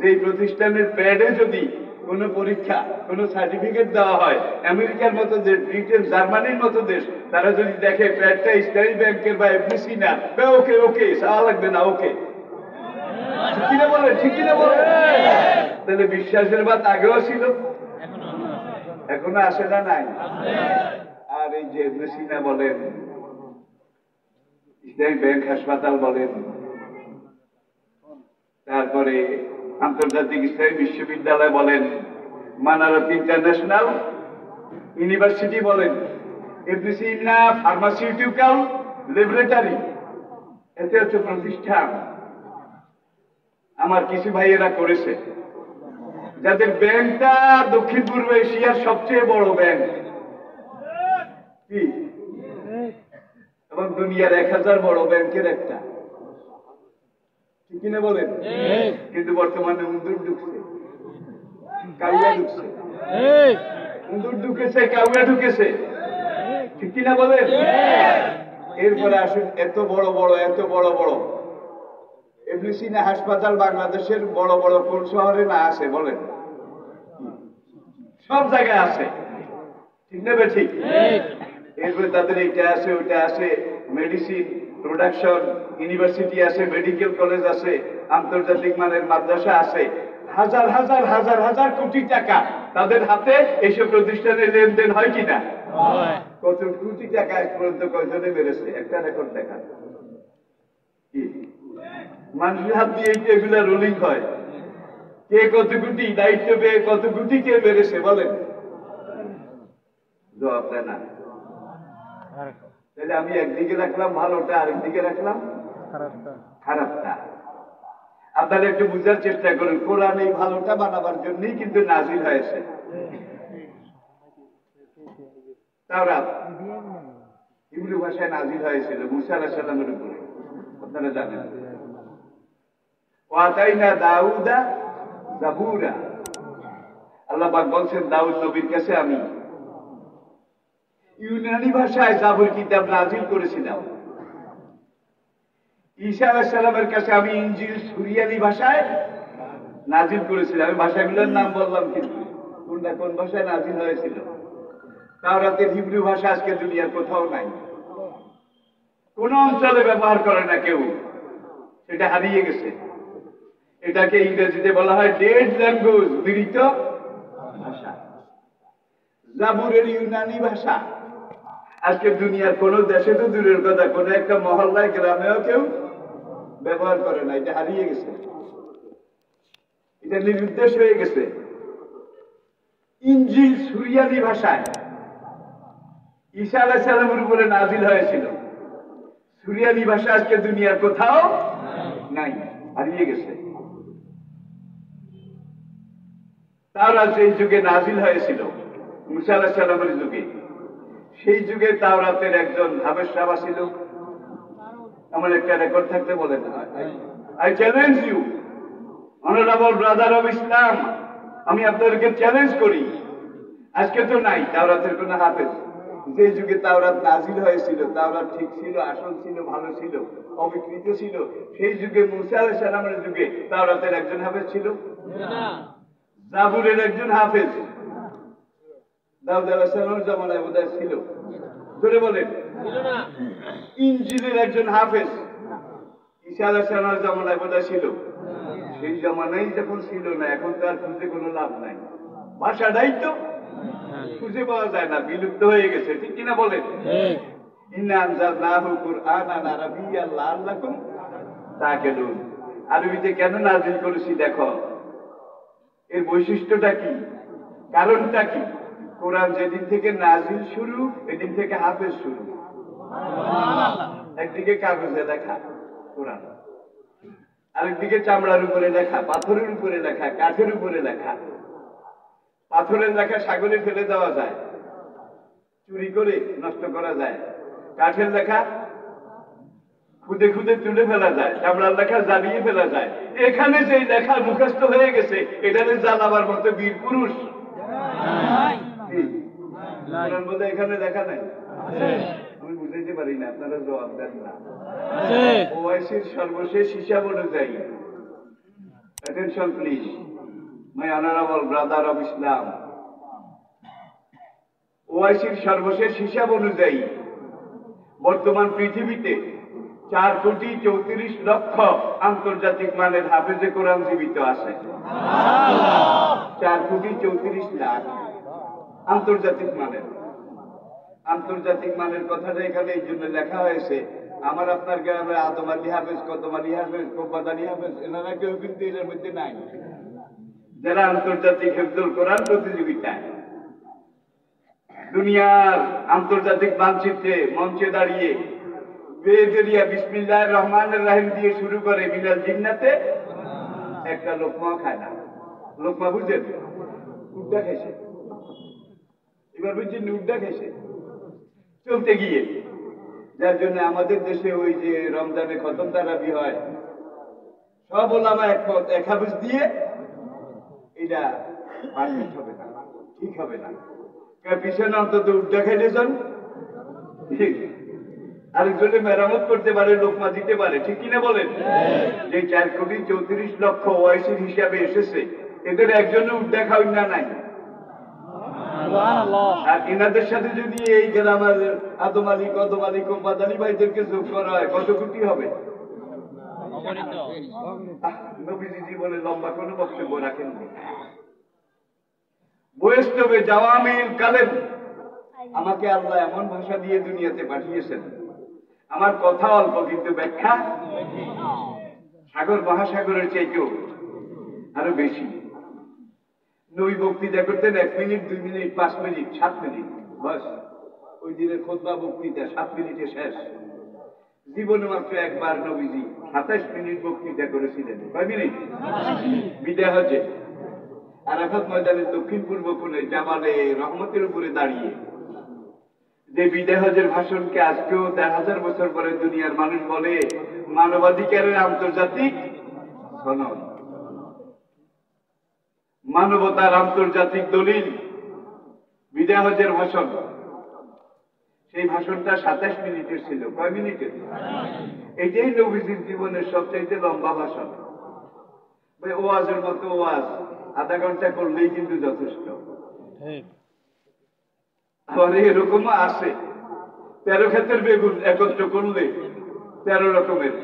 যে প্রতিষ্ঠানের প্যাডে যদি কোন পরীক্ষা, কোন সার্টিফিকেট দেওয়া হয়, আমেরিকার মতো দেশ, ব্রিটেন, জার্মানির মতো দেশ, তারা যদি দেখে প্যাডটা ইসলামী ব্যাংকের বা এফডিসি না, ওকে ওকে, চাওয়া লাগবে না, ওকে। ঠিক কিনা বলে? ঠিক কিনা বলে? তাহলে বিশ্বাসের বাত আগেও ছিল, এখনো আসে না? নাই। আর এই যে এফডিসি না বলেন, ইসলামী ব্যাংক হাসপাতাল বলেন, তারপরে আন্তর্জাতিক ইসলামী বিশ্ববিদ্যালয় বলেন, মানারত ইন্টারন্যাশনাল ইউনিভার্সিটি বলেন, এফডিসি না ফার্মাসিউটিক্যাল ল্যাবরেটরি, এতে হচ্ছে প্রতিষ্ঠান। আমার কিছু ভাইয়েরা করেছে, যাদের ব্যাংকটা দক্ষিণ পূর্ব এশিয়ার সবচেয়ে বড় ব্যাংক, কি এবং দুনিয়ার 1000 বড় ব্যাংকের একটা, ঠিক কিনা বলেন? কিন্তু বর্তমানে উন্দুর ঢুকছে, কাউয়া ঢুকছে, উন্দুর ঢুকেছে, কাউয়া ঢুকেছে, ঠিক কিনা বলেন? এরপরে আসুন, এত বড় বড় এফডিসি না হাসপাতাল বাংলাদেশের বড় বড় কোন শহরে না আছে বলেন? সব জায়গায় আছে, ঠিক না? ঠিক। এরপরে তাদের এইটা আছে, ওইটা আছে, মেডিসিন প্রোডাকশন ইউনিভার্সিটি আছে, মেডিকেল কলেজ আছে, আন্তর্জাতিক মানের মাদ্রাসা আছে, হাজার হাজার হাজার হাজার কোটি টাকা তাদের হাতে এইসব প্রতিষ্ঠানে লেনদেন হয় কিনা? কত কোটি টাকা আজ পর্যন্ত কয়জনে বেড়েছে? একটা রেকর্ড দেখা। কি মানুষের হাত দিয়ে এগুলা রোলিং হয়? কে কত কোটি দায়িত্ব পেয়ে কত কোটি কে বেড়েছে বলেন? জবাব দেয় না। তাহলে আমি একদিকে রাখলাম ভালোটা, আরেকদিকে রাখলাম খারাপটা। আপনারা একটু বুঝার চেষ্টা করুন, কোরআন এই ভালোটা বানাবার জন্যই কিন্তু নাজিল হয়েছে। তাওরাত হিব্রু ভাষায় নাজিল হয়েছিল মুসা আলাইহিস সালামের উপরে, আপনারা জানেন। ওয়াতাইনা দাউদা জাবুরা, আল্লাহ পাক বলছেন দাউদ নবীর কাছে আমি ইউনানি ভাষায় জাবুর কিতাব নাজিল করেছিলাম। ঈসা আলাইহিস সালামের কাছে আমি ইনজিল সুরিয়ানি ভাষায় নাজিল করেছিলাম। আমি ভাষাগুলোর নাম বললাম, কিন্তু কোনটা কোন ভাষায় নাজিল হয়েছিল। তাওরাতের হিব্রু ভাষা আজকে দুনিয়ার কোথাও নাই, কোন অঞ্চলে ব্যবহার করে না কেউ, সেটা হারিয়ে গেছে। এটাকে ইংরেজিতে বলা হয় ডেড ল্যাঙ্গুয়েজ, মৃত ভাষা। জাবুরের ইউনানি ভাষা আজকে দুনিয়ার কোন দেশে তো দূরের কথা, কোন একটা মহল্লায় গ্রামেও কেউ ব্যবহার করে না, এটা হারিয়ে গেছে, এটা নিরুদ্দেশ হয়ে গেছে। ইনজিল সুরিয়ানি ভাষায় ঈসা আলাইহিস সালামের উপরে নাজিল হয়েছিল। সুরিয়ানি ভাষা আজকে দুনিয়ার কোথাও নাই, হারিয়ে গেছে। তাওরাত সেই যুগে নাজিল হয়েছিল মুসা আলাইহিস সালামের যুগে। সেই যুগে তাওরাতের একজন হাফেজ সাহেব ছিল, আমার একটা রেকর্ড থাকতে বলেন, I challenge you honourable brother of Islam, আমি আপনাদেরকে চ্যালেঞ্জ করি, আজকে তো নাই তাওরাতের কোন হাফেজ। যে যুগে তাওরাত নাজিল হয়েছিল, তাওরাত ঠিক ছিল, আসল ছিল, ভালো ছিল, অবিকৃত ছিল, সেই যুগে মুসা আলাইহিস সালামের যুগে তাওরাতের একজন হাফেজ ছিল না, জাবুরের একজন হাফেজ দাউদ আলাইহিস সালামের জামানায় বোধহয় ছিল, ধরে বলেন ছিল না। ইনজিলের একজন হাফেজ ঈসা আলাইহিস সালামের জামানায় বোধহয় ছিল, সেই জামানায় যখন ছিল না, এখন তো আর খুঁজে কোনো লাভ নাই, ভাষাটাই তো খুঁজে পাওয়া যায় না, বিলুপ্ত হয়ে গেছে, ঠিক কিনা বলেন? ইন্না আনজালনাহু কুরআনান আরাবিয়্যান লাআল্লাকুম তা'কিলুন, আরবিতে কেন নাজিল করেছি দেখো, এর বৈশিষ্ট্যটা কি, কারণটা কি? কোরআন যেদিন থেকে নাজিল শুরু, এদিন থেকে হাফেজ শুরু। একদিকে কাগজে লেখা কোরআন, আরেকদিকে চামড়ার উপরে লেখা, পাথরের উপরে লেখা, কাঠের উপরে লেখা। পাথরের লেখা সাগরে ফেলে দেওয়া যায়, চুরি করে নষ্ট করা যায়। কাঠের লেখা খুদে খুদে তুলে ফেলা যায়, চামড়ার লেখা জ্বালিয়ে ফেলা যায়। এখানে যে লেখা মুখস্থ হয়ে গেছে, এখানে জ্বালাবার মতো বীর পুরুষ বলে এখানে লেখা নাই। আমি বুঝাইতে পারি না, আপনারা জবাব দেন না। ওআইসির সর্বশেষ হিসাব অনুযায়ী, attention please, my honourable brother of Islam, ওআইসির সর্বশেষ হিসাব অনুযায়ী বর্তমান পৃথিবীতে 4,34,00,000 আন্তর্জাতিক মানের হাফেজে কোরআন জীবিত আছে। 4,34,00,000 আন্তর্জাতিক মানের। আন্তর্জাতিক মানের কথাটা এখানে এই জন্য লেখা হয়েছে, আমার আপনার গ্রামে আদম আলী হাফেজ, কদম আলী হাফেজ, কোব্বাদ আলী হাফেজ, এনারা কেউ কিন্তু এর মধ্যে নাই, যারা আন্তর্জাতিক হিফজুল কোরআন প্রতিযোগিতায় দুনিয়ার আন্তর্জাতিক মানচিত্রে মঞ্চে দাঁড়িয়ে বেদেরিয়া বিসমিল্লাহির রহমানির রহিম দিয়ে শুরু করে মিনাল জিন্নাতে একটা লোকমা খায় না। লোকমা বুঝেন? উড্ডা খেয়েছে, এবার বুঝছেন উড্ডা খেয়েছে চলতে গিয়ে। যার জন্য আমাদের দেশে ওই যে রমজানে খতম তারাবি হয়, সব ওলামা একমত, এক হাফেজ দিয়ে এটা পারফেক্ট হবে না, ঠিক হবে না। পিছনে অন্তত উড্ডা খাইলে যান, আরেকজনে মেরামত করতে পারে, লোকমা দিতে পারে, ঠিক কিনা বলেন? যে 4,34,00,000 ওআইসির হিসাবে এসেছে, এদের একজনে উড্ডা খাওয়াই না নাই। আর এনাদের সাথে যদি এই গ্রামের আদম আলী, কদম আলী, কোব্বাদ আলী ভাইদেরকে যোগ করা হয়, কত কোটি হবে? নবীজি জীবনে লম্বা কোনো বক্তব্য রাখেননি। বৈষ্ণবে জাওয়ামিল কালেম, আমাকে আল্লাহ এমন ভাষা দিয়ে দুনিয়াতে পাঠিয়েছেন, আমার কথা অল্প কিন্তু ব্যাখ্যা সাগর মহাসাগরের চাইতেও আরো বেশি। নবী বক্তৃতা করতেন 1 মিনিট, 2 মিনিট, 5 মিনিট, 7 মিনিট, বাস। ওই দিনের খুতবা বক্তৃতা 7 মিনিটে শেষ। জীবনে মাত্র একবার নবীজি 27 মিনিট বক্তৃতা করেছিলেন। কয় মিনিট? বিদায় হজে আরাফাত ময়দানের দক্ষিণ পূর্ব কোণে জামালে রহমতের উপরে দাঁড়িয়ে যে বিদায় হজের ভাষণকে আজকেও 1000 বছর পরে দুনিয়ার মানুষ বলে মানবাধিকারের আন্তর্জাতিক সনদ, মানবতার আন্তর্জাতিক দলিল, বিদায় হজের ভাষণ। সেই ভাষণটা 27 মিনিটের ছিল। কয় মিনিটের? এটাই নবীজির জীবনের সবচাইতে লম্বা ভাষণ। ওয়াজের মতো ওয়াজ আধা ঘন্টা করলেই কিন্তু যথেষ্ট। আবার এরকমও আছে 13 ক্ষেতের বেগুন একত্র করলে 13 রকমের।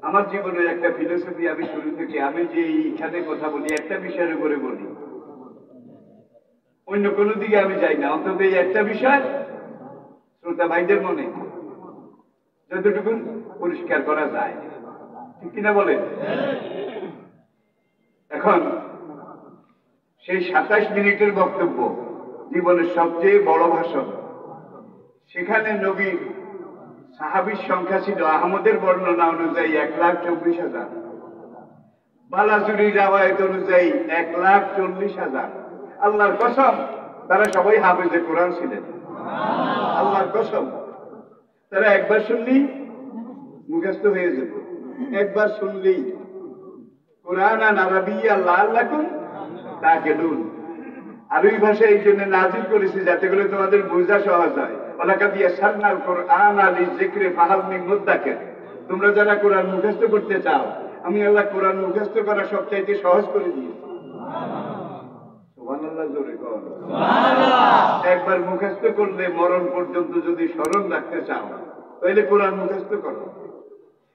আমার জীবনের একটা ফিলোসফি, আমি শুরু থেকে, আমি যে এইখানে কথা বলি একটা বিষয়ের উপরে বলি, অন্য কোনো দিকে আমি যাই না। অন্তত এই একটা বিষয় শ্রোতা ভাইদের মনে যতটুকু পরিষ্কার করা যায়, ঠিক কিনা বলেন? এখন সেই 27 মিনিটের বক্তব্য, জীবনের সবচেয়ে বড় ভাষণ, সেখানে নবীর সাহাবীর সংখ্যা ছিল আহমদের বর্ণনা অনুযায়ী 1,24,000, বালাজুরির রাওয়ায়াত অনুযায়ী 1,40,000। আল্লাহর কসম, তারা সবাই হাফেজে কোরআন ছিলেন। আল্লাহর কসম, তারা একবার শুনলেই মুখস্থ হয়ে যেত, একবার শুনলেই। কোরআনান আরাবিয়্যান লাআল্লাকুম তা'কিলুন, আরবি ভাষা এই জন্য নাজিল করেছি যাতে করে তোমাদের বোঝা সহজ হয়। ওয়ালাকাদ ইয়াসসারনাল কুরআনা লিযিকরি ফাহাল মিন মুদ্দাকির, তোমরা যারা কোরআন মুখস্থ করতে চাও, আমি আল্লাহ কোরআন মুখস্থ করা সবচাইতে সহজ করে দিয়েছি। সুবহানাল্লাহ, জোরে কর সুবহানাল্লাহ। একবার মুখস্থ করলে মরণ পর্যন্ত যদি স্মরণ রাখতে চাও, তাহলে কোরআন মুখস্থ করো।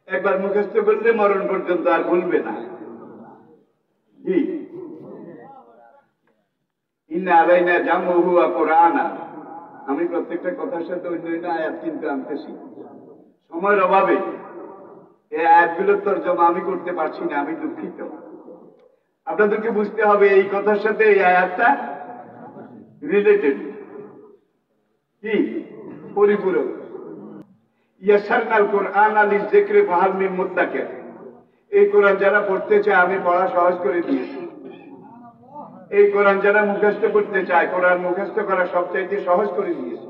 একবার মুখস্থ করলে মরণ পর্যন্ত আর ভুলবে না। জি, ইন্না আলাইনা জামউহু ওয়া কুরআনা। আমি প্রত্যেকটা কথার সাথে অন্য অন্য আয়াত কিন্তু আনতেছি, সময়ের অভাবে এই আয়াতগুলোর তরজমা আমি করতে পারছি না, আমি দুঃখিত। আপনাদেরকে বুঝতে হবে এই কথার সাথে এই আয়াতটা রিলেটেড, কি পরিপূরক। ইয়াসারনাল কোরআন লিযিকরি ফাহাল মিন মুদ্দাকির। এই কোরআন যারা পড়তে চায় আমি পড়া সহজ করে দিয়েছি। এই কোরআন যারা মুখস্থ করতে চায় কোরআন মুখস্থ করা সবচাইতে সহজ করে দিয়েছে।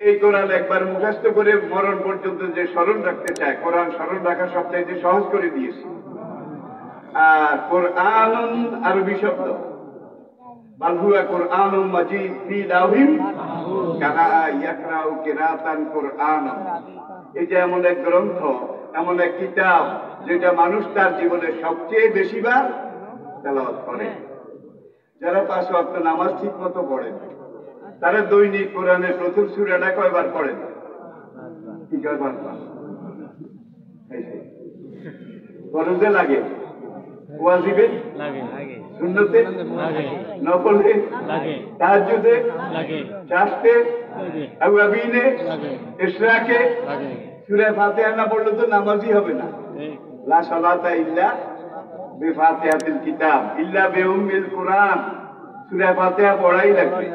এই কোরআন একবার মুখস্থ করে মরণ পর্যন্ত যে স্মরণ রাখতে চায় কোরআন স্মরণ রাখা সবচাইতে সহজ করে দিয়েছে। আর কোরআনুন আরবি শব্দ, বাল হুয়া কোরআনুম মাজিদ ফি লাউহিন কারা ইয়াকরাউ কিরাতান কোরআন। এটা এমন এক গ্রন্থ, এমন এক কিতাব যেটা মানুষ তার জীবনে সবচেয়ে বেশিবার তেলাওয়াত করে। যারা 5 ওয়াক্ত নামাজ ঠিক মতো পড়েন তারা দৈনিক কোরআনের প্রথম সূরাটা কয়বার পড়েন? কি কয়বার? ফরজে লাগে, ওয়াজিবে লাগে, সুন্নতে লাগে, নফলে লাগে, তাহাজ্জুদে লাগে, চাশতে লাগে, আওয়াবিনে লাগে, ইশরাকে লাগে। সূরা ফাতিহা না পড়লে তো নামাজই হবে না। লা সালাতা ইল্লা বিফাতিহাতিল কিতাব ইল্লা বিউম্মিল কোরআন। সূরা ফাতিহা পড়াই লাগবে।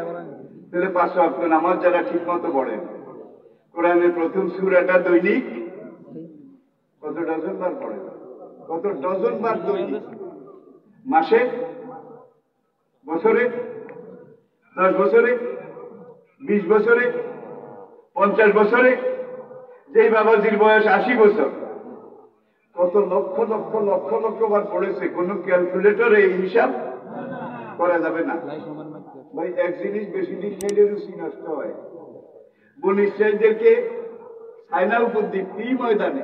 তাহলে 5 ওয়াক্ত নামাজ যারা ঠিক মতো পড়েন কোরআনের প্রথম সূরাটা দৈনিক কত ডজন বার পড়েন? কত ডজন বার দৈনিক? মাসে, বছরে, 10 বছরে, 20 বছরে, 50 বছরে? যেই বাবাজির বয়স 80 বছর কত লক্ষ লক্ষ লক্ষ লক্ষ বার পড়েছে, কোন ক্যালকুলেটরে এই হিসাব করা যাবে না। ভাই এক জিনিস বেশি দিন খেলে রুচি নষ্ট হয়। বনী ইসরাঈলদেরকে সাইনার উপর দ্বীপটি ময়দানে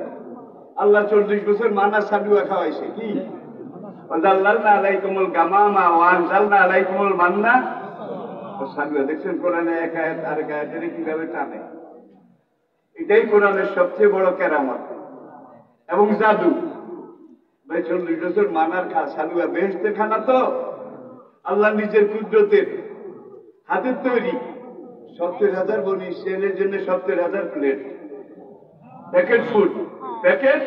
আল্লাহ 40 বছর মানা সালুয়া খাওয়াইছে। কি? ওয়াজাল্লালনা আলাইকুমুল গামামা ওয়া আনজালনা আলাইকুমুল মান্না ওয়া সালুয়া। দেখছেন কোরআনে এক আয়াত আরেক আয়াতের কিভাবে টানে। এটাই কোরআনের সবচেয়ে বড় কেরামত এবং জাদু। ভাই 40 বছর মানার সালুয়া বেহেশতের খানা তো আল্লাহ নিজের কুদরতের হাতের তৈরি। 70,000 বনী ইসরাঈলের জন্য 70,000 plate packet food, packet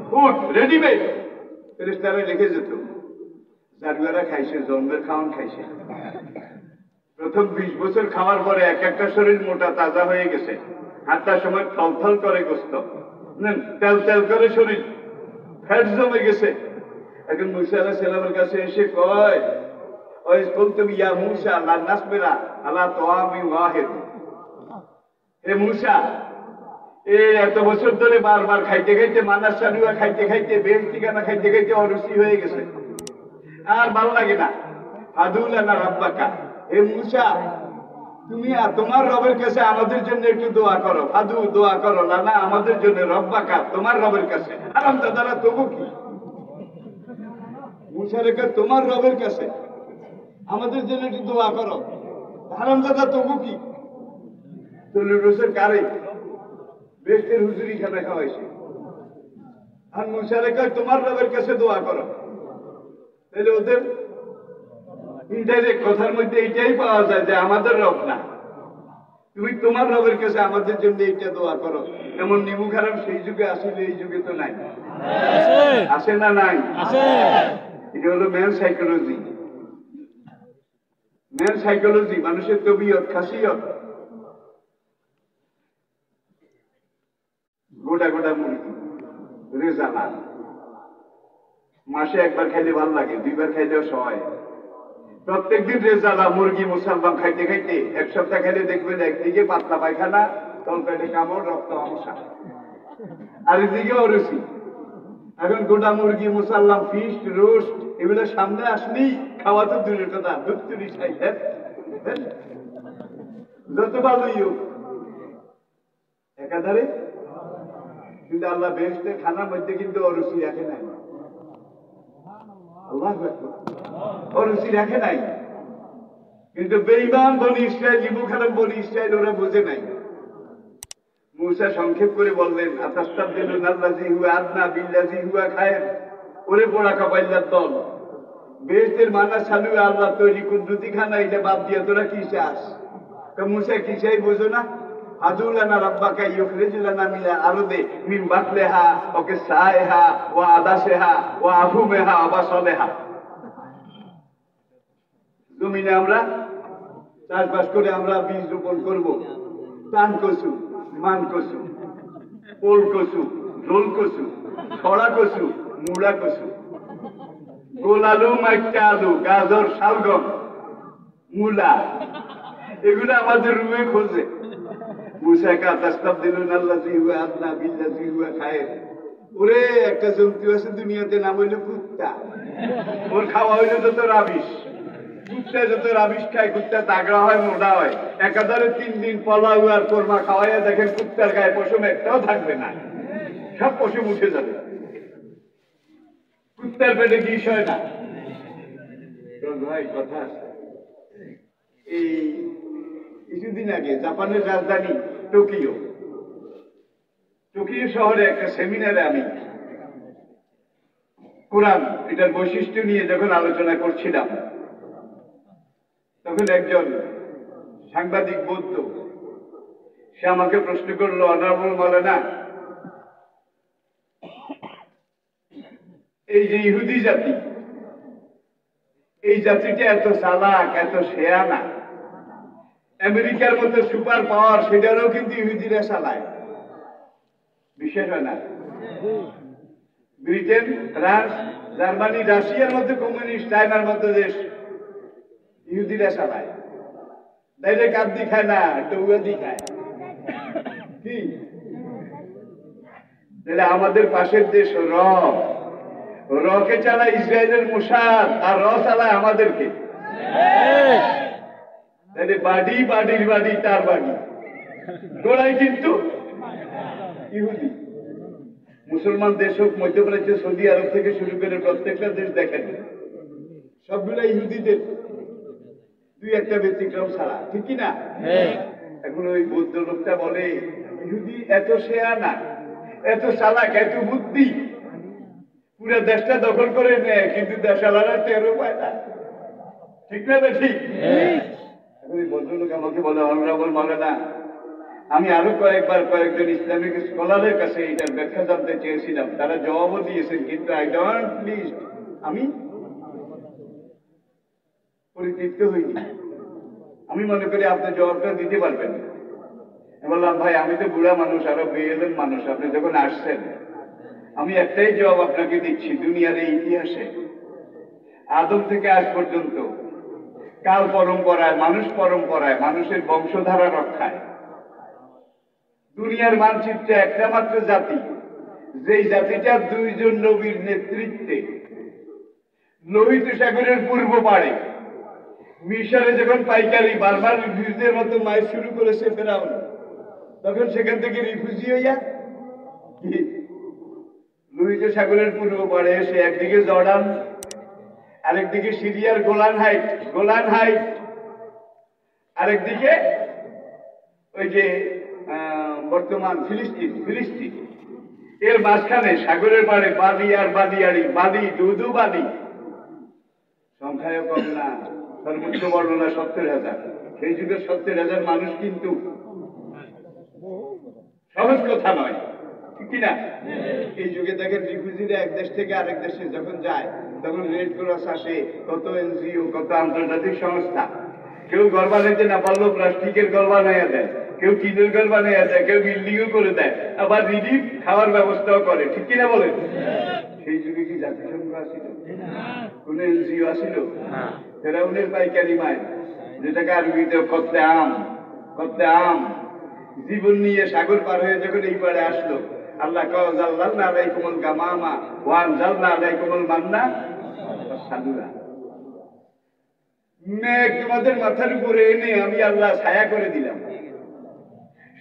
food readymade ফেরেশতারা রেখে যেত। জাদুয়ারা খাইছে, জন্মের খাওয়ান খাইছে। প্রথম 20 বছর খাওয়ার পরে এক একটা শরীর মোটা তাজা হয়ে গেছে, হাঁটার সময় থলথল করে গোস্ত, তেল তেল করে শরীর, ফ্যাট জমে গেছে। এখন মুসা আলাইহিস সালামের কাছে এসে কয়, ওই বলতুম ইয়া মুসা লা নাসবিরা আলা তাআমি ওয়াহিদ। হে মুসা, এত বছর ধরে বারবার খাইতে খাইতে মানা সালুয়া খাইতে খাইতে বেহেশতি খানা খাইতে খাইতে অরুচি হয়ে গেছে, আর ভালো লাগে না। ফাদুলানা রাব্বাকা, হে মুসা তুমি তোমার রবের কাছে আমাদের জন্য একটু দোয়া করো। ফাদু দোয়া করো লানা আমাদের জন্য, রব্বাকা তোমার রবের কাছে। হারামজাদারা তবু কি? মুসা রেখে তোমার রবের কাছে আমাদের জন্য একটু দোয়া করো। হারামজাদা তবু কি? 40 বছর কারে বেহেশতের হুজুরি খানা খাওয়াইছে, আর মুসা রেখে তোমার রবের কাছে দোয়া করো। তাহলে ওদের ইনডাইরেক্ট কথার মধ্যে এইটাই পাওয়া যায় যে আমাদের রব না, তুমি তোমার রবের কাছে আমাদের জন্য এইটা দোয়া করো। এমন নিমু খারাপ সেই যুগে আসলে এই যুগে তো নাই। আসে না? নাই। এটা হলো ম্যান সাইকোলজি। ম্যান সাইকোলজি, মানুষের তবিয়ত, খাসিয়ত। গোটা গোটা মুরগি রেজালা মাসে একবার খাইলে ভাল লাগে, 2বার খাইলেও সহায়। প্রত্যেকদিন রেজালা মুরগি মুসলমান খাইতে খাইতে 1 সপ্তাহ খাইলে দেখবেন একদিকে পাতলা পায়খানা, তলপেটে কামড়, রক্ত আমসা, আর এদিকে অরুচি। এখন গোটা মুরগি মুসাল্লাম, ফিস্ট, রোস্ট এগুলো সামনে আসলেই খাওয়া তো দূরের কথা, দুধ তুলি খাই যত ভালোই হোক একাধারে। কিন্তু আল্লাহ বেহেশতের খানার মধ্যে কিন্তু অরুচি রাখে নাই। আল্লাহু আকবার, অরুচি রাখে নাই। কিন্তু বেঈমান বনী ইসরাঈল, ইবু খারাপ বনী ইসরাঈল ওরা বোঝে নাই। মুসা সংক্ষেপ করে বললেন, আতাস্তাবদিলুনাল্লাযী হুয়া আদনা বিল্লাযী হুয়া খায়র। ওরে পোড়া কপাইল্লার দল, বেহেশতের মানা সালুয়া আল্লাহ তৈরি কুদরতি খানা, এটা বাদ দিয়ে তোরা কি চাস? মুসা কি চাই বোঝো না? আদুলানা রাব্বাকা ইউখরিজু লানা মিনাল আরদি মিন বাকলিহা ওয়া কিসাইহা ওয়া আদাসিহা ওয়া আফুমিহা ওয়া বাসালিহা। জমিনে আমরা চাষবাস করে আমরা বীজ রোপণ করব, ধান কচু, মান কচু, ওল কচু, ঝোল কচু, ছড়া কচু, মূলা কচু, গোল আলু, মাইকা আলু, গাজর, শালগম, মূলা, এগুলো আমাদের রুমে খোঁজে। মুসাকা তাস্তাবদিলুন আল্লাযী হুয়া আদনা বিল্লাযী হুয়া খায়র। ওরে একটা জন্তু আছে দুনিয়াতে, নাম হইল কুত্তা। ওর খাওয়া হইল যত রাবিশ। কুত্তা যত রাবিশ খায়, কুত্তা তাগড়া হয়, মোটা হয়। একাধারে 3 দিন পোলাও আর কোরমা খাওয়াইয়া দেখেন কুত্তার গায়ে পশম একটাও থাকবে না, সব পশম উঠে যাবে। কুত্তার পেটে বিষ হয় না। ভাই কথা আছে, এই কিছুদিন আগে জাপানের রাজধানী টোকিও শহরে একটা সেমিনারে আমি কোরআন এটার বৈশিষ্ট্য নিয়ে যখন আলোচনা করছিলাম, তখন একজন সাংবাদিক বৌদ্ধ, সে আমাকে প্রশ্ন করলো, অনারেবল মাওলানা, এই যে ইহুদি জাতি, এই জাতিটা এত চালাক, এত শেয়ানা, আমেরিকার মতো সুপার পাওয়ার, সেটারও কিন্তু ইহুদিরা চালায়। বিশ্বাস হয় না? ব্রিটেন, ফ্রান্স, জার্মানি, রাশিয়ার মতো কমিউনিস্ট, চায়নার মতো দেশ ইহুদিরা চালায়। ডাইরেক্ট আদি খায় না, ডৌগাদি খায়। কি তাহলে আমাদের পাশের দেশ রকে চালায় ইসরায়েলের মোসাদ, আর চালায় আমাদেরকে। তাহলে বাড়ি বাড়ির বাড়ি তার বাড়ি, গোড়াই কিন্তু ইহুদি। মুসলমান দেশ হোক, মধ্যপ্রাচ্য, সৌদি আরব থেকে শুরু করে প্রত্যেকটা দেশ দেখেন, সবগুলা ইহুদিদের, 2-1টা ব্যতিক্রম ছাড়া, ঠিক কিনা? এখন ওই বৌদ্ধ লোকটা বলে ইহুদি এত শেয়ানা, এত চালাক, এত বুদ্ধি, পুরো দেশটা দখল করে নেয়, কিন্তু দেশালারা টেরও পায় না। ঠিক না? ঠিক। এখন এই ভদ্রলোক আমাকে বলে, অনারেবল মাওলানা, আমি আরো কয়েকজন ইসলামিক স্কলারের কাছে এটার ব্যাখ্যা জানতে চেয়েছিলাম, তারা জবাবও দিয়েছেন, কিন্তু আমি পরিতৃপ্ত হইনি। আমি মনে করি আপনি জবাবটা দিতে পারবেন। বললাম, ভাই আমি তো বুড়া মানুষ, আরো বেয়েলেন মানুষ, আপনি যখন আসছেন, আমি একটাই জবাব আপনাকে দিচ্ছি। দুনিয়ার এই ইতিহাসে আদম থেকে আজ পর্যন্ত কাল পরম্পরায়, মানুষের বংশধারা রক্ষায় দুনিয়ার মানচিত্রে একটা মাত্র জাতি, যেই জাতিটা 2 জন নবীর নেতৃত্বে লোহিত সাগরের পূর্ব পাড়ে মিশরে যখন পাইকারি বারবার রিফিউজিদের মতো মাইর শুরু করেছে ফেরাউন, তখন সেখান থেকে রিফিউজি হইয়া লোহিত সাগরের পূর্ব পাড়ে এসে একদিকে জর্ডান, আরেকদিকে সিরিয়ার গোলান হাইট, আরেকদিকে ওই যে বর্তমান ফিলিস্তিন, এর মাঝখানে সাগরের পাড়ে বাদি আর বাদিয়াড়ি, দুধু বাদি, সংখ্যায় কম না, সর্বোচ্চ বর্ণনা 70,000। সেই যুগের 70,000 মানুষ কিন্তু সহজ কথা নয়, ঠিক কিনা? এই যুগে দেখেন রিফিউজিরা এক দেশ থেকে আরেক দেশে যখন যায়, তখন রেড ক্রস আসে, কত এনজিও, কত আন্তর্জাতিক সংস্থা। কেউ ঘর বানাইতে না পারলেও প্লাস্টিকের ঘর বানাইয়া দেয়, কেউ টিনের ঘর বানাইয়া দেয়, কেউ বিল্ডিংও করে দেয়, আবার রিলিফ খাওয়ার ব্যবস্থাও করে, ঠিক কিনা বলেন? সেই যুগে কি জাতিসংঘ আসিল? কোন এনজিও আসিল? ফেরাউনের পাইকারি মাল, যেটাকে আরবিতে করতে আম, জীবন নিয়ে সাগর পার হয়ে যখন এই পারে আসলো, আল্লাহ জাল্লালনা আলাইকুমুল গামামা ওয়া আনজালনা আলাইকুমুল মান্না ওয়াস সালওয়া, মেঘ তোমাদের মাথার উপরে এনে আমি আল্লাহ ছায়া করে দিলাম,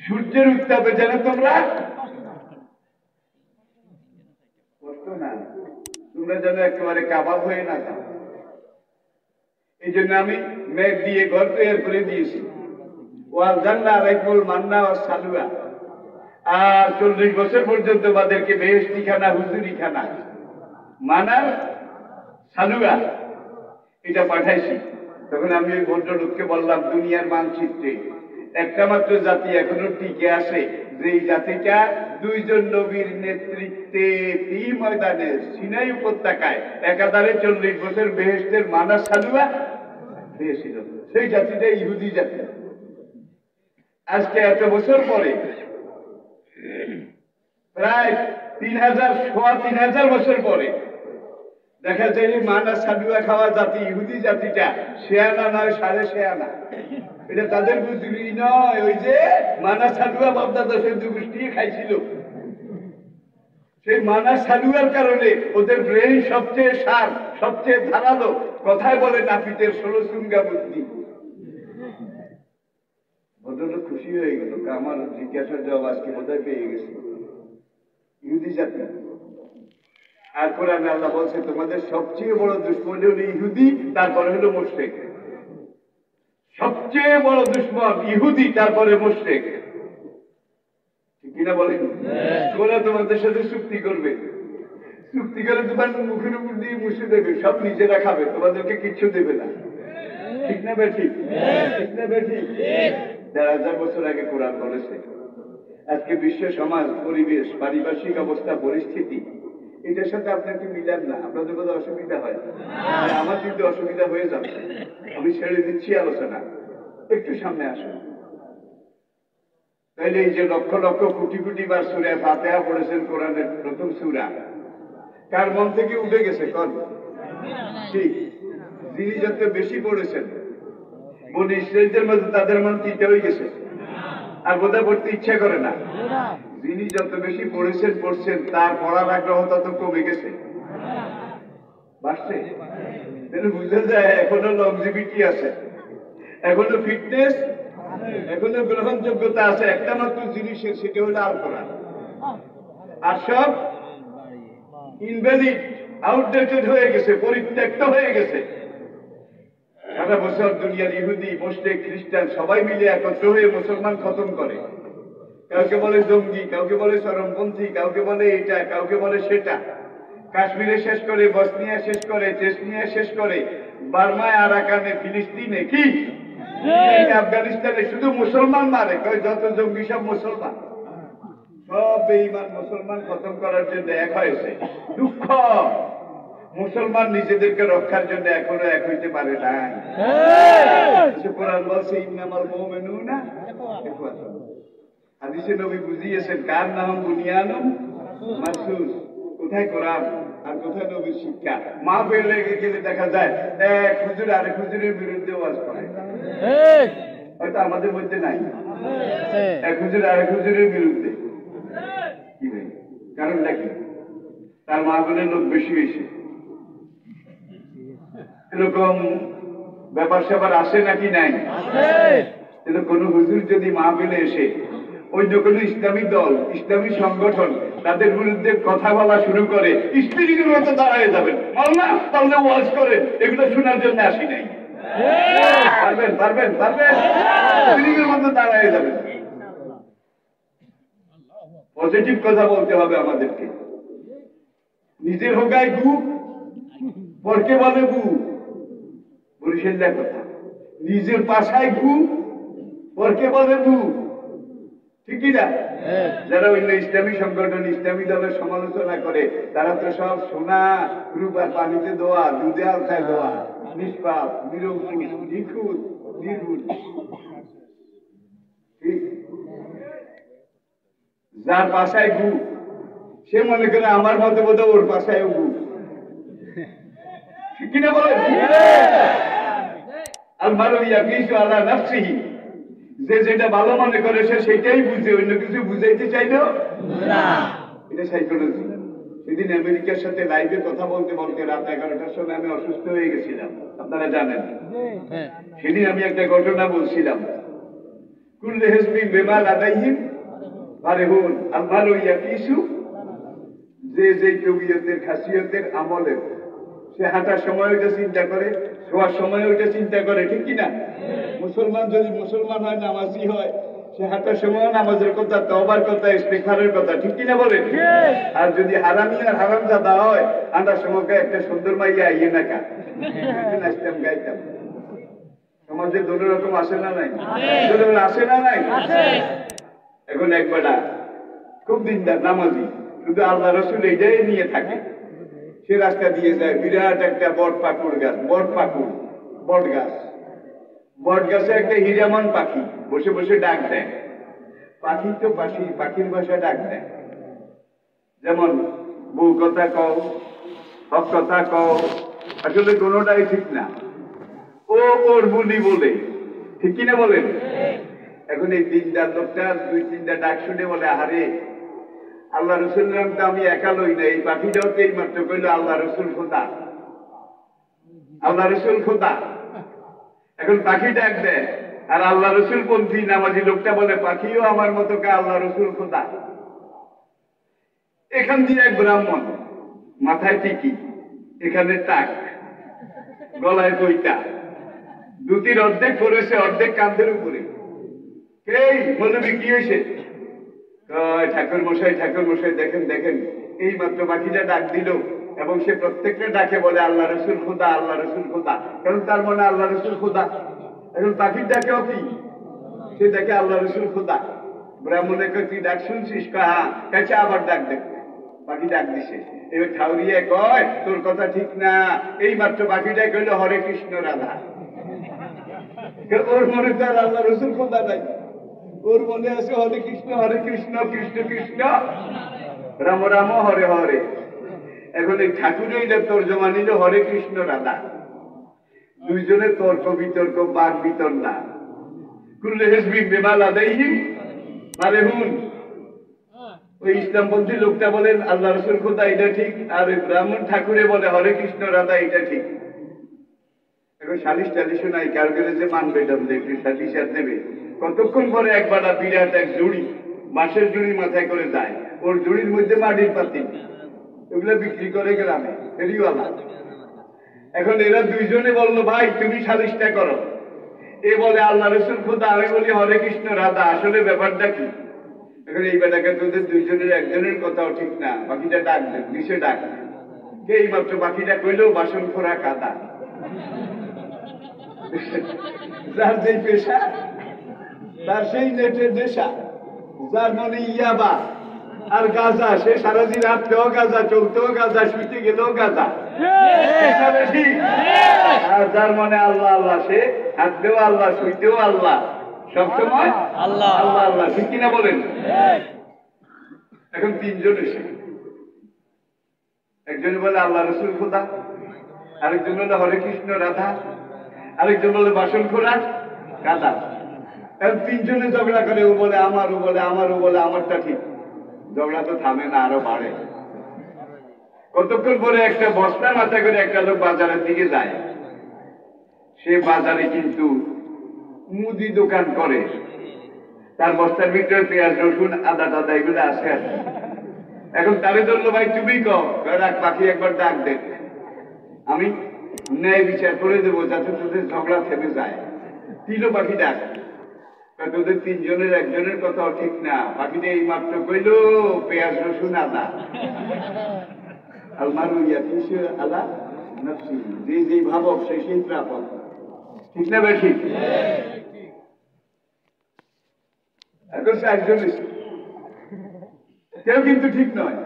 সূর্যের উত্তাপে যেন তোমরা কষ্ট না, তোমরা যেন একেবারে কাবাব হয়ে না যাও। এই জন্য আমি মেঘ দিয়ে ঘর তৈরি করে দিয়েছি। ওয়াল জান্না আলাইকুমুল মান্না ওয়াস সালওয়া, আর 40 বছর পর্যন্ত তাদেরকে বেহেশতি খানা, হুজুরি খানা, মানা, সালওয়া এটা পাঠাইছি। তখন আমি ওই ভদ্রলোককে বললাম, দুনিয়ার মানচিত্রে একটা মাত্র জাতি এখনো টিকে আছে, যেই জাতিটা 2 জন নবীর নেতৃত্বে ময়দানে সিনাই উপত্যকায় একাধারে 40 বছর বেহেশতের মানা সালওয়া পেয়েছিল, সেই জাতিটা ইহুদি জাতি। আজকে এত বছর পরে প্রায় 3000 বছর পরে দেখা যায় এই মানা সাদুয়া খাওয়া জাতি ইহুদি জাতিটা শেয়ানা নয় 6.5 এটা তাদের বুঝলি নয়, ওই যে মানা সাদুয়া বাপদাদা সেদ্ধ গোষ্ঠী খাইছিল, সেই মানা সাদুয়ার কারণে ওদের ব্রেন সবচেয়ে শার্প, সবচেয়ে ধারালো, কথায় বলে নাপিতের 16 চুঙ্গা বুদ্ধি। ভদ্রলোক খুশি হয়ে গেল, আমার জিজ্ঞাসার জবাব আজকে বোধহয় পেয়ে গেছে। ইহুদি জাতি। আর কোরআনে আল্লাহ বলছে তোমাদের সবচেয়ে বড় দুশ্মন হলো ইহুদি, তারপরে হলো মুশরিক। সবচেয়ে বড় দুশ্মন ইহুদি, তারপরে মুশরিক। ঠিক কিনা বলেন? ওরা তোমাদের সাথে চুক্তি করবে, চুক্তি করে তোমার মুখের উপর দিয়ে মুছে দেবে, সব নিজেরা খাবে, তোমাদেরকে কিচ্ছু দেবে না। ঠিক না বেঠিক? ঠিক না বেঠিক? 1000 বছর আগে কোরআন বলেছে। আজকে বিশ্ব সমাজ, পরিবেশ, পারিপার্শ্বিক অবস্থা, পরিস্থিতি, এটার সাথে আপনার কি মিলান না? আপনাদের বোধহয় অসুবিধা হয়, আমার কিন্তু অসুবিধা হয়ে যাবে। আমি ছেড়ে দিচ্ছি আলোচনা, একটু সামনে আসুন। তাইলে এই যে লক্ষ লক্ষ কোটি কোটি বার সূরা ফাতিহা পড়েছেন, কোরআনের প্রথম সূরা, কার মন থেকে উঠে গেছে? কর ঠিক, যিনি যত বেশি পড়েছেন, বনি ইসরাঈলদের মধ্যে তাদের মন তিতে হয়ে গেছে, আর বোধহয় পড়তে ইচ্ছা করে না। যিনি যত বেশি পড়ছেন, তার পড়ার আগ্রহ তত কমে গেছে, বাড়ছে। বুঝা যায় এখনো লংজিভিটি আছে, এখনো ফিটনেস, এখনো গ্রহণযোগ্যতা আছে একটা মাত্র জিনিসের, সেটা হলো আল কোরআন। আর সব ইনভ্যালিড, আউটডেটেড হয়ে গেছে, পরিত্যক্ত হয়ে গেছে। সারা বছর দুনিয়ার ইহুদি, মুশরিক, খ্রিস্টান সবাই মিলে একত্র হয়ে মুসলমান খতম করে। কাউকে বলে জঙ্গি, কাউকে বলে চরমপন্থী, কাউকে বলে এটা, কাউকে বলে সেটা। কাশ্মীরে শেষ করে, বসনিয়া শেষ করে, চেচনিয়া শেষ করে, বার্মায়, আরাকানে, ফিলিস্তিনে, কি আফগানিস্তানে শুধু মুসলমান মারে, যত জঙ্গি সব মুসলমান। সব বেঈমান মুসলমান খতম করার জন্য এক হয়েছে। দুঃখ, মুসলমান নিজেদেরকে রক্ষার জন্য এখনো এক হইতে পারে নাই। কোরআন বলছে ইন্নামাল মুমিনুনা ইখওয়াতুন। হাদিসে নবী বুঝিয়েছেন কার নাম বুনিয়ানুন মারসুস। কোথায় কোরআন আর কোথায় নবীর শিক্ষা? মা বের লেগে গেলে দেখা যায় এক হুজুর আরেক হুজুরের বিরুদ্ধে ওয়াজ করে, হয়তো আমাদের মধ্যে নাই, এক হুজুর আরেক হুজুরের বিরুদ্ধে। কি ভাই কারণটা কি? তার মাহফিলের লোক বেশি হয়েছে, এরকম ব্যাপার স্যাপার আসে নাকি নাই? কোন হুজুর যদি মাহফিলে এসে অন্য কোন ইসলামী দল, ইসলামী সংগঠন তাদের বিরুদ্ধে কথা বলা শুরু করে, স্পিরিটের মতো দাঁড়ায় যাবেন, আল্লাহ তাহলে ওয়াজ করেন, এগুলো শোনার জন্য আসি নাই। পারবেন পারবেন পারবেন, স্পিরিটের মতো দাঁড়ায় যাবেন। পজিটিভ কথা বলতে হবে আমাদেরকে। নিজের হোগায় গু, পরকে বলে গু, বরিশালের কথা। নিজের পাশায় গু, পরকে বলে গু, ঠিক না? যারা অন্য ইসলামী সংগঠন, ইসলামী দলের সমালোচনা করে, তারা তো সব সোনা রূপার পানিতে দোয়া, দুধে আলখায় দোয়া, নিষ্পাপ, নিরঙ্কুশ, নিখুঁত, নির্ভুল। ঠিক, যার পাশায় গু, সে মনে করে আমার মতো বোধ ওর পাশায় গু, ঠিক কিনা বলেন? আল-মারউ ইয়াকিসু আলা নাফসিহি, যে যেটা ভালো মনে করে সে সেটাই বুঝে, অন্য কিছু বুঝাইতে চাইলেও না। এটা সাইকোলজি। সেদিন আমেরিকার সাথে লাইভে কথা বলতে বলতে রাত 11টার সময় আমি অসুস্থ হয়ে গেছিলাম, আপনারা জানেন। সেদিন আমি একটা ঘটনা বলছিলাম, কুল্লু হিজবিন বিমা লাদাইহিম ফারিহুন। আল-মারউ ইয়াকিসু, যে যে কবিয়তের, খাসিয়তের, আমলের, সে হাঁটার সময় ওইটা চিন্তা করে, শোয়ার সময় ওইটা চিন্তা করে, ঠিক কিনা? মুসলমান যদি মুসলমান হয়, নামাজি হয়, সে হাঁটার সময় নামাজের কথা, তওবার কথা, ইস্তেগফারের কথা, ঠিক কিনা বলেন? আর যদি হারামি আর হারামজাদা হয়, হাঁটার সময় একটা সুন্দর মাইয়া আইয়ে নাকা, নাচতাম গাইতাম। সমাজে দুটো রকম আসে না নাই? আসে না নাই? এখন একবেলা খুব দিনদার নামাজি, শুধু আল্লাহ রসুল এইটাই নিয়ে থাকে, সে রাস্তা দিয়ে যায়, বিরাট একটা বট পাকুড় গাছ, বট পাকুড়, বট গাছ, বট গাছে একটা হিরামন পাখি বসে বসে ডাক দেয়, পাখি তো পাখির ভাষা ডাক দেয়, যেমন বউ কথা কও, হক কথা কও, আসলে কোনোটাই ঠিক না। ও ওর বুলি বলে, ঠিক কিনা বলেন? এখন এই দিনদার লোকটা দুই তিনটা ডাক শুনে বলে, আরে আল্লাহ রসুল নাম তো আমি একা লই না, এই পাখিটাও তো এই মাত্র কইল আল্লাহ রসুল খোদা, আল্লাহ রসুল খোদা। এখন পাখি ডাক দেয়, আর আল্লাহ রসুল পন্থী নামাজি লোকটা বলে পাখিও আমার মতো কে আল্লাহ রসুল খোদা। এখান দিয়ে এক ব্রাহ্মণ, মাথায় টিকি, এখানে টাক, গলায় কইটা, দুটির অর্ধেক পড়েছে, অর্ধেক কাঁধের উপরে। এই মৌলবী কি হয়েছে? ঠাকুর মশাই দেখেন দেখেন, এই মাত্র পাখিটা ডাক দিল, এবং সে প্রত্যেকটা ডাকে বলে আল্লাহ রসুল খোদা, আল্লাহ রসুল খোদা, কারণ তার মনে আল্লাহ রসুল খোদা। এখন পাখির ডাকেও কি, সে দেখে আল্লাহ রসুল খোদা। ব্রাহ্মণে কয় তুই ডাক শুনছিস? হ্যাঁ। কাছে আবার ডাক দেখ, পাখি ডাক দিছে। এবার ঠাউরিয়ে কয় তোর কথা ঠিক না, এই মাত্র পাখিটা কইল হরে কৃষ্ণ রাধা। ওর মনে তো আর আল্লাহ রসুল খোদা নাই, ওর মনে আছে হরে কৃষ্ণ কৃষ্ণ কৃষ্ণ রাম রাম হরে হরে। এখন এই ঠাকুরে তর্জমা নিল হরে কৃষ্ণ রাধা। দুইজনে তর্ক বিতর্ক, বাক বিতর্কা, কুল্লে হেসবি বেমাল আদাইহিম মারেহুন। ওই ইসলামপন্থী লোকটা বলেন আল্লাহ রসুল খোদা, এটা ঠিক, আর ব্রাহ্মণ ঠাকুরে বলে হরে কৃষ্ণ রাধা, এটা ঠিক। এখন সালিশ টালিশও নাই, কার গেলে যে মানবে একটু সালিশ আর দেবে। কতক্ষণ পরে একবার বিরাট এক জুড়ি, বাঁশের জুড়ি মাথায় করে যায়, ওর জুড়ির মধ্যে মাটির পাতি, ওগুলো বিক্রি করে গ্রামে ফেরিওয়ালা। এখন এরা দুইজনে বললো ভাই তুমি সালিশটা করো। এ বলে আল্লাহ রসুল খোদা, আমি বলি হরে কৃষ্ণ রাধা, আসলে ব্যাপারটা কি? এখন এই বেটাকে তোদের দুইজনের একজনের কথাও ঠিক না, বাকিটা ডাক দেন, দিশে ডাক। এই মাত্র বাকিটা কইলেও বাসন খোরা কাদা। যার যেই পেশা তার সেই নেটের নেশা, যার মনে ইয়াবা আর গাঁজা, সে সারাদিন হাঁটতেও গাঁজা, চলতেও গাঁজা, শুইতে গেলেও গাঁজা। আর যার মনে আল্লাহ আল্লাহ, সে হাঁটতেও আল্লাহ, শুইতেও আল্লাহ, সবসময় আল্লাহ আল্লাহ আল্লাহ, ঠিক কিনা বলেন? এখন তিনজন এসে, একজন বলে আল্লাহ রসুল খোদা, আরেকজন বলে হরে কৃষ্ণ রাধা, আরেকজন বলে বাসন খোরা কাদা। এখন তিনজনে ঝগড়া করে, ও বলে আমার, ও বলে আমার, ও বলে আমারটা ঠিক। ঝগড়া তো থামে না, আরো বাড়ে। কতক্ষণ পরে একটা বস্তা মাথা করে একটা লোক বাজারের দিকে যায়। সে বাজারে কিন্তু মুদি দোকান করে, তার বস্তার ভিতরে পেঁয়াজ রসুন আদা টাদা এগুলো আছে আর। এখন তারে ধরলো ভাই তুমি কও, রাখ পাখি একবার ডাক দেখ, আমি ন্যায় বিচার করে দেবো যাতে তোদের ঝগড়া থেমে যায়। দিল পাখি ডাক, তোদের তিনজনের একজনের কথাও ঠিক না, পাখিটা এই মাত্র কইল পেঁয়াজ রসুন আদা। আলমারু ইয়াতিসু আলা নাফসি, যে যেই ভাবক সেই সেই প্রাপক, ঠিক না বেশি? এখন সে একজন কেউ কিন্তু ঠিক নয়।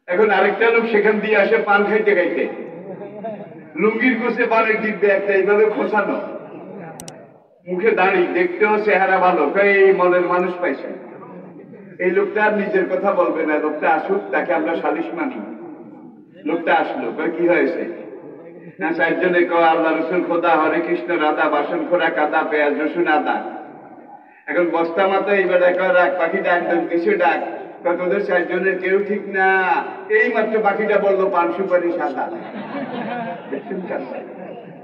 এখন আরেকটা লোক সেখান দিয়ে আসে পান খাইতে খাইতে, লুঙ্গির কোষে পানের দিব্যে একটা এইভাবে খোঁচানো, মুখে দাঁড়ি, দেখতেও চেহারা ভালো, এই মনের মানুষ পাইছে। এই লোকটা আর নিজের কথা বলবে না, লোকটা আসুক, তাকে আমরা সালিশ মানি। লোকটা আসলো, কি হয়েছে না? চারজনে কয় আল্লাহ রসুল খোদা, হরে কৃষ্ণ রাধা, বাসন খোরা কাদা, পেঁয়াজ রসুন আদা। এখন বস্তা মাথায় এই বেটা কয় রাখ, পাখি ডাক দেন, কিছু ডাক। তোদের চারজনের কেউ ঠিক না, এই মাত্র পাখিটা বললো পান সুপারি সাদা।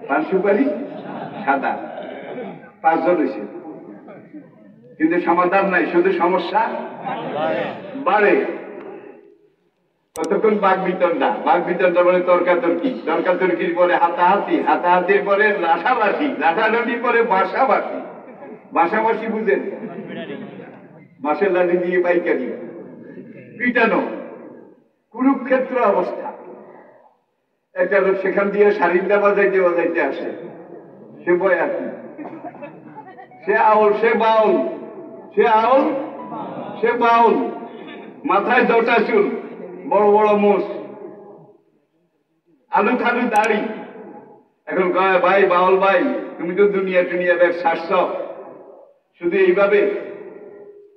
পান সুপারি সাদা, পাঁচজন হয়েছে, কিন্তু সমাধান নাই, শুধু সমস্যা বাড়ে। কতক্ষণ বাঘ বিতণ্ডা বলে তর্কাতর্কির পরে হাতাহাতির পরে লাঠালাঠির পরে বাসাবাসি বুঝেন, বাঁশের লাঠি দিয়ে পাইকারি পিটানো, কুরুক্ষেত্র অবস্থা। একটা লোক সেখান দিয়ে সারিন্দা বাজাইতে আসে, সে বয়াতি, সে আউল, সে বাউল, মাথায় জটা চুল, বড় বড় মোষ, আলু থালু দাড়ি। এখন কয় ভাই বাউল ভাই, তুমি তো দুনিয়া টুনিয়া ব্যাগ ছাড়ছ, শুধু এইভাবে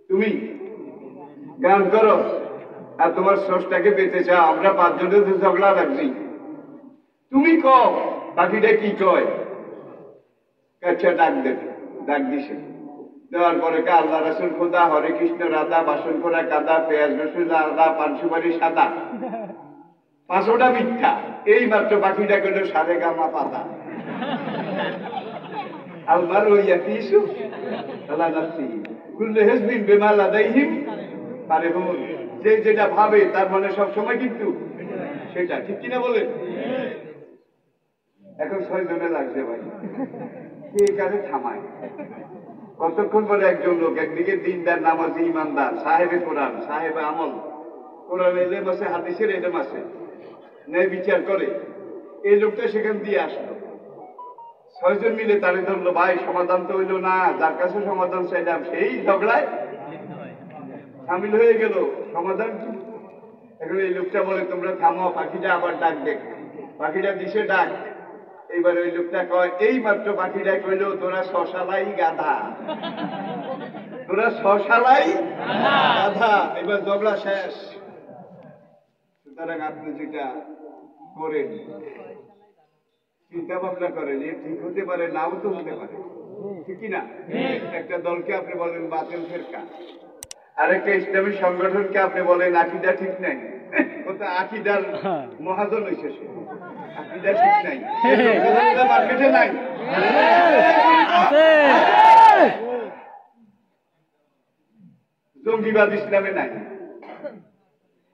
তুমি গান করো আর তোমার স্রষ্টাকে পেতে চাও। আমরা 5 জনের তো ঝগড়া লাগছি, তুমি কও পাখিটা কি কয়। আচ্ছা ডাক দেবে, ডাক দিছে, দেওয়ার পরে আল্লাহ রাসূল খোদা হরে কৃষ্ণ রাধা বাসন করা কাদা পেঁয়াজ রসুন আদা পান সুপারি সাদা, 5টা মিথ্যা। এই মাত্র পাখিটা কইল সারে গামা পাতা। আলমার ওইয়া পিছু আল্লাহ নাফসি কুল্লু হিজবিন বিমা লাদাইহিম ফারিহুন। যে যেটা ভাবে তার মনে সব সময় কিন্তু সেটা, ঠিক কিনা বলেন? এখন 6 জনে লাগছে ভাই, কে কারে থামায়? কতক্ষণ পরে একজন লোক, একদিকে দিনদার নামাজি ইমানদার সাহেবে কোরআন সাহেবে আমল, কোরআন এলেম আছে হাদিসের এলেম আছে, ন্যায় বিচার করে, এই লোকটা সেখান দিয়ে আসলো। 6 জন মিলে তারে ধরলো, ভাই সমাধান তো হইলো না, যার কাছে সমাধান চাইলাম সেই ঝগড়ায় সামিল হয়ে গেল। সমাধান কি? এখন এই লোকটা বলে তোমরা থামো, পাখিটা আবার ডাক দেখ। পাখিটা দিছে ডাক। এইবার ওই লোকটা কয়, এই মাত্র পাখিটা কইল তোরা শশালাই গাধা, তোরা শশালাই গাধা। এবার ঝগড়া শেষ। সুতরাং আপনি যেটা করেন চিন্তা ভাবনা করেন, এ ঠিক হতে পারে, নাও তো হতে পারে, ঠিক কিনা? একটা দলকে আপনি বলেন বাতিল ফেরকা, আরেকটা ইসলামী সংগঠনকে আপনি বলেন আকিদা ঠিক নাই। আকিদার মহাজন হয়েছে, আকিদা ঠিক নাই, মার্কেটে নাই। জঙ্গিবাদ ইসলামে নাই।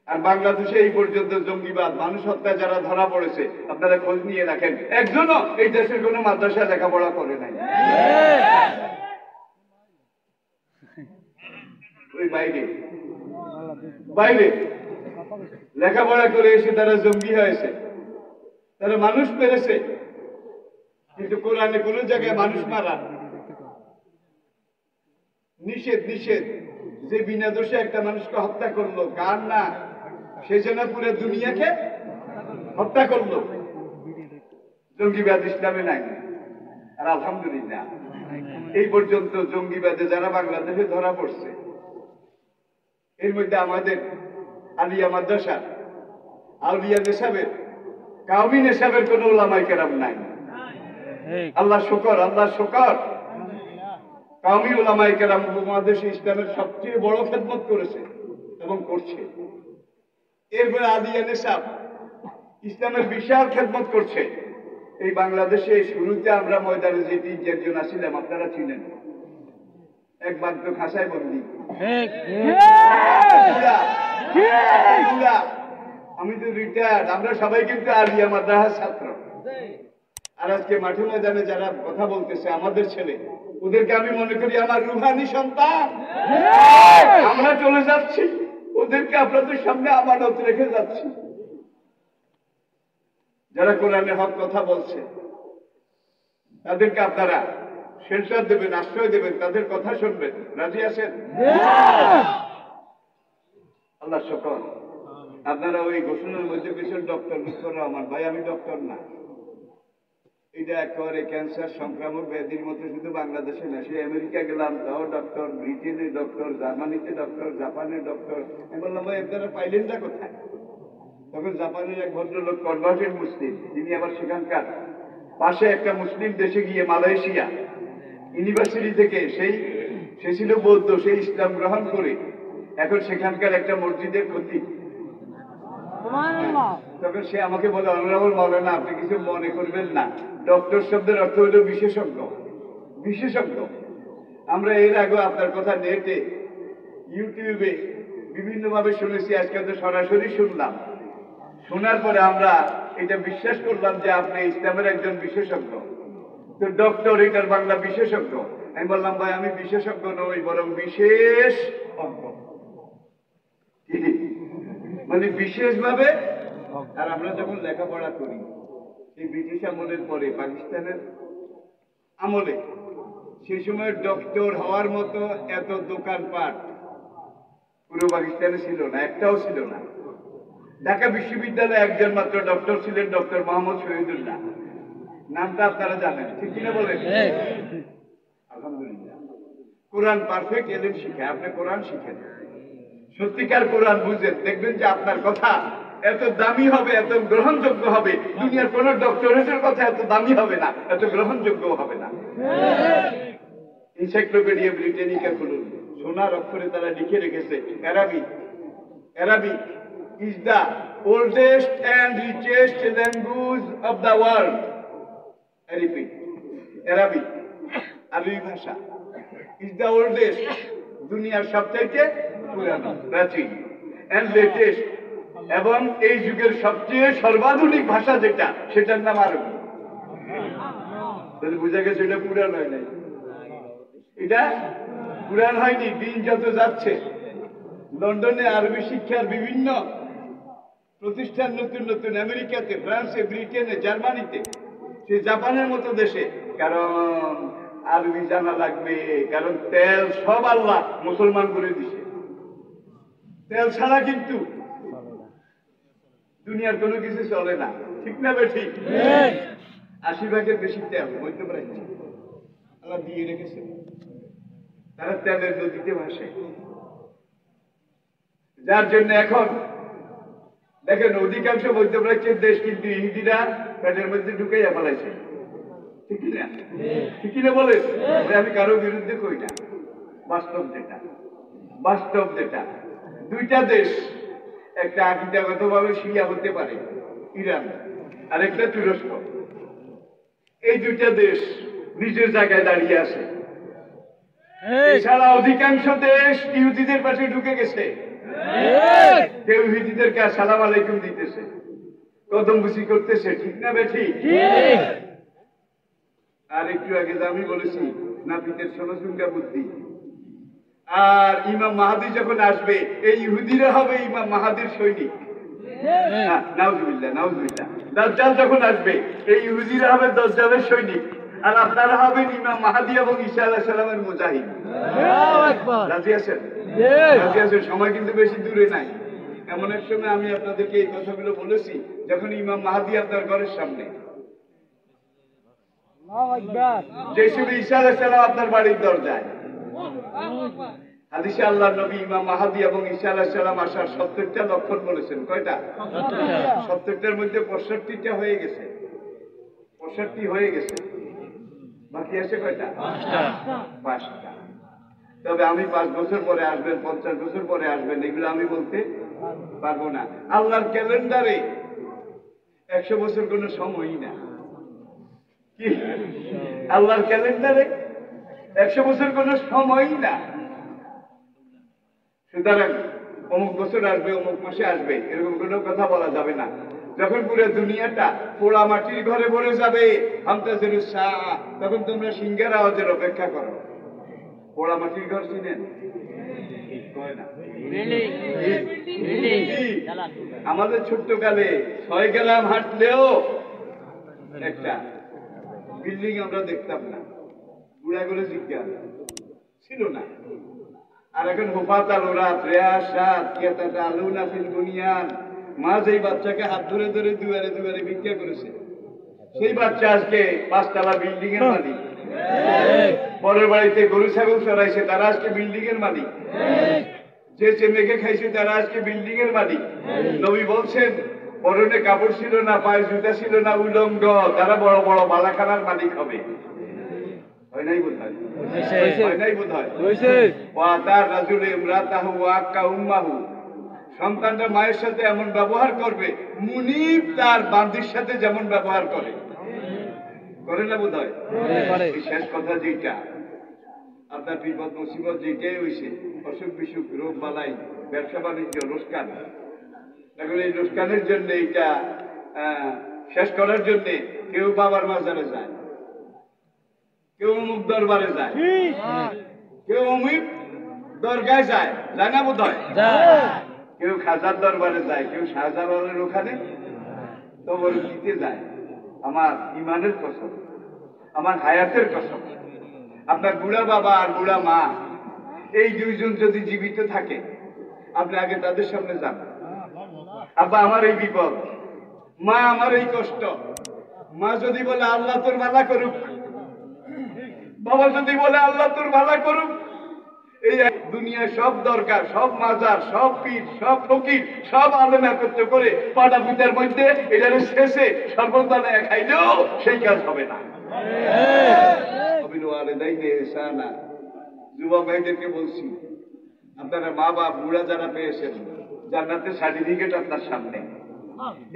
আর বাংলাদেশে এই পর্যন্ত জঙ্গিবাদ মানুষ হত্যা যারা ধরা পড়েছে, আপনারা খোঁজ নিয়ে রাখেন, একজনও এই দেশের কোন মাদ্রাসায় লেখাপড়া করে নাই। ওই বাইরে বাইরে লেখাপড়া করে এসে তারা জঙ্গি হয়েছে, তারা মানুষ মেরেছে, কিন্তু কোরআনে কোন জায়গায় মানুষ মারা নিষেধ। নিষেধ যে বিনা দোষে একটা মানুষকে হত্যা করলো, কার না, সে যেন পুরো দুনিয়াকে হত্যা করলো। জঙ্গিবাদ ইসলামে নাই। আর আলহামদুলিল্লাহ এই পর্যন্ত জঙ্গিবাদে যারা বাংলাদেশে ধরা পড়ছে, এর মধ্যে আমাদের আলিয়া মাদ্রাসা আউলিয়া নেশাবের কাউমি নেশাবের কোন ওলামায়ে কেরাম নাই। আল্লাহ শুকর, আল্লাহ শুকর। কাউমি ওলামায়ে কেরাম উপমহাদেশে ইসলামের সবচেয়ে বড় খেদমত করেছে এবং করছে। এরপরে আলিয়া নেশাব ইসলামের বিশাল খেদমত করছে। এই বাংলাদেশে শুরুতে আমরা ময়দানে যে 3-4 জন আসছিলাম, আপনারা ছিলেন, এক বাদ্য খাসায় বন্দি। আমি তো রিটায়ার্ড, আমরা সবাই কিন্তু আলিয়া মাদ্রাসার ছাত্র। আর আজকে মাঠে ময়দানে যারা কথা বলতেছে আমাদের ছেলে, ওদেরকে আমি মনে করি আমার রুহানি সন্তান। আমরা চলে যাচ্ছি, ওদেরকে আপনাদের সামনে আমানত রেখে যাচ্ছি। যারা কোরআনে হক কথা বলছে তাদেরকে আপনারা শেল্টার দেবেন, আশ্রয় দেবেন, তাদের কথা শুনবেন। রাজি আছেন? আল্লাহ শুকর। আপনারা ওই ঘোষণার মধ্যে পেয়েছেন ডক্টর মুস্তফা রহমান। ভাই আমি ডক্টর না, এটা একেবারে ক্যান্সার সংক্রামক ব্যাধির মতো শুধু বাংলাদেশে না, সে আমেরিকা গেলাম তাও ডক্টর, ব্রিটেনে ডক্টর, জার্মানিতে ডক্টর, জাপানে ডক্টর। আমি বললাম ভাই আপনারা পাইলেন না কোথায়? তখন জাপানের এক ভদ্রলোক কনভার্টেড মুসলিম, তিনি আবার সেখানকার পাশে একটা মুসলিম দেশে গিয়ে মালয়েশিয়া ইউনিভার্সিটি থেকে সে ছিল বৌদ্ধ, সেই ইসলাম গ্রহণ করে এখন সেখানকার একটা মসজিদের খতিব। তখন সে আমাকে বলে, অনারেবল মাওলানা আপনি কিছু মনে করবেন না, ডক্টর শব্দের অর্থ হল বিশেষজ্ঞ। বিশেষজ্ঞ আমরা এর আগে আপনার কথা নেটে ইউটিউবে বিভিন্ন ভাবে শুনেছি, আজকে তো সরাসরি শুনলাম। শোনার পরে আমরা এটা বিশ্বাস করলাম যে আপনি ইসলামের একজন বিশেষজ্ঞ। তো ডক্টর এটার বাংলা বিশেষজ্ঞ। আমি বললাম ভাই আমি বিশেষজ্ঞ নই, বরং বিশেষ অজ্ঞ, মানে বিশেষভাবে। আর আমরা যখন লেখাপড়া করি এই ব্রিটিশ আমলের পরে পাকিস্তানের আমলে, সেই সময় ডক্টর হওয়ার মতো এত দোকানপাট পুরো পাকিস্তানে ছিল না, একটাও ছিল না। ঢাকা বিশ্ববিদ্যালয়ে একজন মাত্র ডক্টর ছিলেন, ডক্টর মোহাম্মদ শহীদুল্লাহ। নামটা আপনারা জানেন, ঠিক কিনা বলেন? আলহামদুলিল্লাহ। কোরআন পারফেক্ট এলেম শিখে, আপনি কোরআন শিখেন, সত্যিকার কোরআন বুঝেন, দেখবেন যে আপনার কথা এত দামি হবে, এত গ্রহণযোগ্য হবে, দুনিয়ার কোন ডক্টরেটের কথা এত দামি হবে না, এত গ্রহণযোগ্য হবে না। এনসাইক্লোপিডিয়া ব্রিটানিকা খুলুন, সোনার অক্ষরে তারা লিখে রেখেছে Arabic is the oldest and richest language of the world. I repeat, Arabic, আরবি ভাষা is the oldest, দুনিয়ার সবচাইতে পুরানো, প্রাচীন, and latest, এবং এই যুগের সবচেয়ে সর্বাধুনিক ভাষা যেটা, সেটার নাম আরবি। তাহলে বুঝা গেছে এটা পুরান হয় নাই, এটা পুরান হয়নি। দিন যত যাচ্ছে লন্ডনে আরবি শিক্ষার বিভিন্ন প্রতিষ্ঠান নতুন নতুন, আমেরিকাতে, ফ্রান্সে, ব্রিটেনে, জার্মানিতে, সে জাপানের মতো দেশে, কারণ আরবি জানা লাগবে, কারণ তেল সব আল্লাহ মুসলমান করে দিছে, তেল ছাড়া কিন্তু দুনিয়ার কোনো কিছু চলে না, ঠিক না বেঠিক? 80% বেশি তেল মধ্যপ্রাচ্যে আল্লাহ দিয়ে রেখেছে, তারা তেলের নদীতে ভাসে, যার জন্য এখন দেখেন অধিকাংশ মধ্যপ্রাচ্যের দেশ কিন্তু ইহুদিরা পেটের মধ্যে ঢুকাইয়া ফেলাইছে, ঠিক না? ঠিক না বলেন? আমি কারো বিরুদ্ধে কই না, বাস্তব যেটা দুইটা দেশ, একটা আকিদাগত ভাবে শিয়া হতে পারে ইরান, আর একটা তুরস্ক, এই দুইটা দেশ নিজের জায়গায় দাঁড়িয়ে আছে, এছাড়া অধিকাংশ দেশ ইহুদিদের পাশে ঢুকে গেছে, কেউ ইহুদিদেরকে আসসালামু আলাইকুম দিতেছে, কদম বুঝি করতেছে, ঠিক না বেঠিক? আর একটু আগে আমি বলেছি নাপিতের ষোলচুঙ্গা বুদ্ধি, আর ইমাম মাহাদি যখন আসবে এই ইহুদিরা হবে ইমাম মাহাদির সৈনিক, নাউজুবিল্লাহ নাউজুবিল্লাহ। দাজ্জাল যখন আসবে এই ইহুদিরা হবে দাজ্জালের সৈনিক, আর আপনারা হবেন ইমাম মাহাদি এবং ঈসা আলাইহিস সালামের মুজাহিদ। রাজি আছেন? রাজি আছেন? সময় কিন্তু বেশি দূরে নাই, এমন এক সময় আমি আপনাদেরকে এই কথাগুলো বলেছি যখন ইমাম মাহাদি আপনার ঘরের সামনে, যে সময় ঈসা আলাইহিস সালাম আপনার বাড়ির দরজায়। হাদিসে আল্লাহ নবী ইমাম মাহাদি এবং ঈসা আলাইহিস সালাম আসার 70টা লক্ষণ বলেছেন। কয়টা? 70টার মধ্যে 65টা হয়ে গেছে, 65 হয়ে গেছে, বাকি আছে কয়টা? 5টা। তবে আমি 5 বছর পরে আসবেন, 50 বছর পরে আসবেন, এগুলো আমি বলতে পারবো না। আল্লাহর ক্যালেন্ডারে 100 বছর কোনো সময়ই না, কি আল্লাহর ক্যালেন্ডারে 100 বছর কোনো সময়ই না। সুতরাং অমুক বছর আসবে, অমুক মাসে আসবে, এরকম কোনো কথা বলা যাবে না। যখন পুরো দুনিয়াটা পোড়া মাটির ঘরে ভরে যাবে, তখন তোমরা সিংহের আওয়াজের অপেক্ষা করো। পোড়া মাটির ঘর চিনেন? আমাদের ছোট্টকালে 6 গ্রাম হাঁটলেও একটা বিল্ডিং আমরা দেখতাম না, বুড়াগুলো জিজ্ঞাসা ছিল না। আর এখন হুফাতাল ওরাত রেয়াসাত কিয়াতাতা আলুনা ফিল বুনিয়ান, মা যেই বাচ্চাকে হাত ধরে ধরে দুয়ারে দুয়ারে ভিক্ষা করেছে, সেই বাচ্চা আজকে 5তলা বিল্ডিং এর মালিক। পরের বাড়িতে গরু ছাগল চড়াইছে, তারা আজকে বিল্ডিং এর মালিক। যে চেমেকে খাইছে তারা আজকে বিল্ডিং এর মালিক। নবী বলছেন পরনে কাপড় ছিল না, পায়ে জুতা ছিল না, উলঙ্গ, তারা বড় বড় বালাখানার মালিক হবে। হয় নাই বোধ হয়? হয় নাই বোধ হয়? সন্তানটা মায়ের সাথে এমন ব্যবহার করবে, মুনিব তার বান্দির সাথে যেমন ব্যবহার করে, করে না বোধ হয়? শেষ কথা যেটা, আপনার বিপদ মুসিবত যেটাই হয়েছে, অসুখ বিসুখ, রোগ বালাই, ব্যবসা বাণিজ্য, লোকসান, এখন এই লোকসানের জন্য এইটা শেষ করার জন্য কেউ বাবার মাজারে যায়, কেউ অমুক দরবারে যায়, কেউ অমুক দরগায় যায়, যায় না বোধ হয়? কেউ খাজার দরবারে যায়, কেউ শাহজালালের ওখানে কবর দিতে যায়। আমার ইমানের কসম, আমার হায়াতের কসম, আপনার বুড়া বাবা আর বুড়া মা এই দুইজন যদি জীবিত থাকে, আপনি আগে তাদের সামনে যান, আব্বা আমার এই বিপদ, মা আমার এই কষ্ট। মা যদি বলে আল্লাহ তোর ভালো করুক, বাবা যদি বলে আল্লাহ তোর ভালো করুক, এই দুনিয়া সব দরকার, সব মাজার, সব পীর, সব ফকির, সব আলেম একত্র করে পাটা পিতার মধ্যে এটার শেষে শরবত বানায় খাইলেও সেই কাজ হবে না। যুবক ভাইদেরকে বলছি, আপনারা মা বাপ বুড়া যারা পেয়েছেন, জান্নাতের সার্টিফিকেট আপনার সামনে,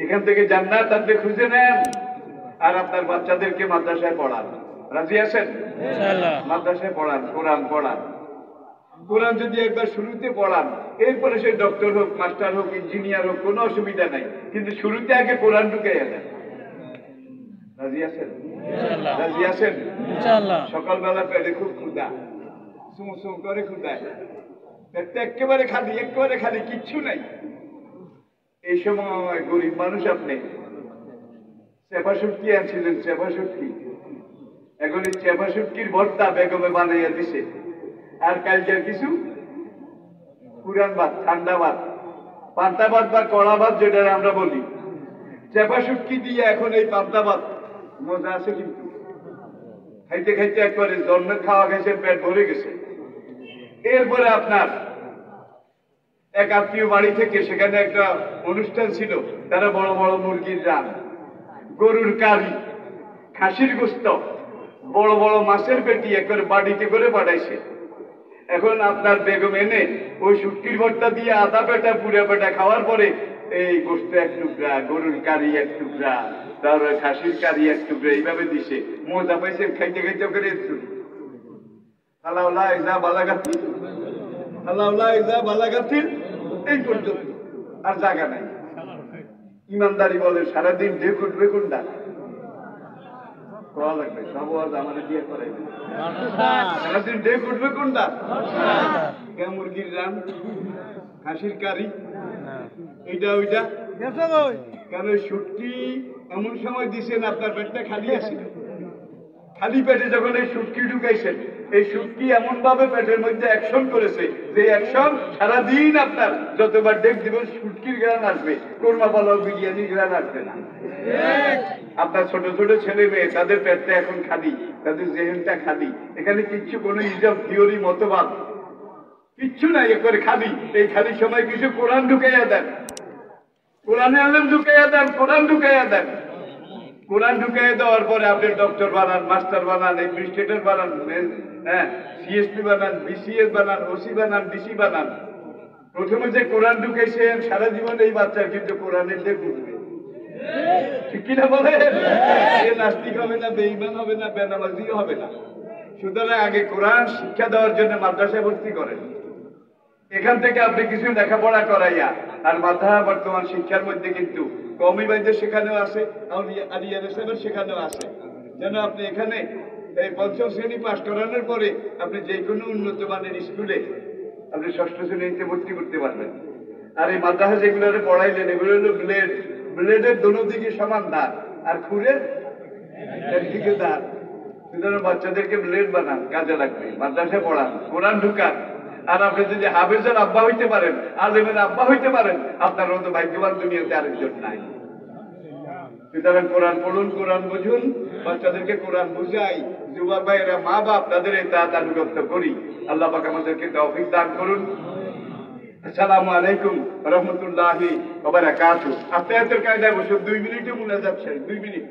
এখান থেকে জান্নাত আপনি খুঁজে নেন আর আপনার বাচ্চাদেরকে মাদ্রাসায় পড়ান। রাজি আছেন? মাদ্রাসায় পড়ান, কোরআন পড়ান। কোরআন যদি একবার শুরুতে পড়ান, এরপরে সে ডক্টর হোক, মাস্টার হোক, ইঞ্জিনিয়ার হোক, কোনো অসুবিধা নাই, কিন্তু শুরুতে আগে কোরআন ঢুকে দেন। রাজি আছেন? রাজি আছেন? সকালবেলা পেটে খুব ক্ষুধা, সুম করে ক্ষুধায়, পেটটা একেবারে খালি, একেবারে খালি, কিচ্ছু নাই। এই সময় গরিব মানুষ আপনি চেপা শুটকি আনছিলেন, চেপা শুটকি, এখন এই চেপা শুটকির ভর্তা বেগমে বানাইয়া দিছে, আর কালকে কিছু পুরান ভাত, ঠান্ডা ভাত, পান্তা ভাত বা কড়া ভাত যেটা আমরা বলি, চেপা শুটকি দিয়ে এখন এই পান্তা ভাত মজা আছে, কিন্তু খাইতে খাইতে একবারে জন্মের খাওয়া খাইছেন, পেট ভরে গেছে। এরপরে আপনার এক আত্মীয় বাড়ি থেকে, সেখানে একটা অনুষ্ঠান ছিল, তারা বড় বড় মুরগির রান, গরুর কারি, খাসির গোস্ত, বড় বড় মাছের পেটি একবারে বাড়িতে করে পাঠাইছে। এখন আপনার বেগম এনে ওই শুটকির ভর্তা দিয়ে আধা পেটা পুরা পেটা খাওয়ার পরে এই গোস্ত এক টুকরা, গরুর কারি এক টুকরা, তারপরে খাসির কারি এক টুকরা, এইভাবে দিছে। মজা পাইছেন খাইতে খাইতে করে একটু এই পর্যন্ত আর জায়গা নাই। ইমানদারি বলে সারাদিন ঢেক উঠবে কোনটা করা লাগবে, সব আজ আমাদের দিয়ে করাইবে, সারাদিন ঢেক উঠবে কোনটা, মুরগির রান, খাসির কারি, এইটা ওইটা। কেন শুটকি এমন সময় দিছেন আপনার পেটটা খালি আছে, খালি পেটে যখন এই শুটকি ঢুকাইছেন, এই শুটকি এমন ভাবে পেটের মধ্যে অ্যাকশন করেছে যে অ্যাকশন সারাদিন আপনার যতবার ডেক দিবেন শুটকির গ্রান আসবে, কোরমা পালাও বিরিয়ানি গ্রান আসবে না। আপনার ছোট ছোট ছেলে মেয়ে, তাদের পেটটা এখন খালি, তাদের জেহেনটা খালি, এখানে কিচ্ছু কোনো ইজম থিওরি মতবাদ কিচ্ছু নাই, একবারে খালি। এই খালি সময় কিছু কোরআন ঢুকাইয়া দেন, কোরআনে আলেম ঢুকাইয়া দেন, কোরআন ঢুকাইয়া দেন। কোরআন ঢুকাই দেওয়ার পরে আপনি ডক্টর বানান, মাস্টার বানান, অ্যাডমিনিস্ট্রেটর বানান, হ্যাঁ সিএসপি বানান, বিসিএস বানান, ওসি বানান, ডিসি বানান। প্রথমে যে কোরআন ঢুকাইছেন, সারা জীবন এই বাচ্চার কিন্তু কোরআনের দিয়ে বুঝবে, ঠিক কিনা বলে? এ নাস্তিক হবে না, বেঈমান হবে না, বেনামাজিও হবে না। সুতরাং আগে কোরআন শিক্ষা দেওয়ার জন্য মাদ্রাসায় ভর্তি করেন, এখান থেকে আপনি কিছু লেখাপড়া করাইয়া। আর মাদ্রাসা বর্তমান শিক্ষার মধ্যে কিন্তু কওমি বাইদের সেখানেও আছে, আলিয়ার সেখানেও আছে, যেন আপনি এখানে এই পঞ্চম শ্রেণী পাশ করানোর পরে আপনি যে কোনো উন্নত মানের স্কুলে আপনি ষষ্ঠ শ্রেণীতে ভর্তি করতে পারবেন। আর এই মাদ্রাসা যেগুলো পড়াইলেন, এগুলো হলো ব্লেড, ব্লেডের দোনো দিকে সমান ধার, আর খুঁড়ের একদিকে ধার। সুতরাং বাচ্চাদেরকে ব্লেড বানান, কাজে লাগবে, মাদ্রাসায় পড়ান, কোরআন ঢুকান। আর আপনি যদি হাফেজের আব্বা হইতে পারেন, আলেমের আব্বা হইতে পারেন, আপনার মতো ভাগ্যবান দুনিয়াতে আরেকজন নাই। সুতরাং কোরআন পড়ুন, কোরআন বুঝুন, বাচ্চাদেরকে কোরআন বুঝাই। যুবক ভাইয়েরা, মা বাপ, তাদের এই তালুগত করি। আল্লাহ পাক আমাদেরকে তৌফিক দান করুন। আসসালামু আলাইকুম ওয়া রাহমাতুল্লাহি ওয়া বারাকাতুহু। আত্মায়াতের কায়দায় বসে 2 মিনিটে মুনাজাত শেষ, 2 মিনিট।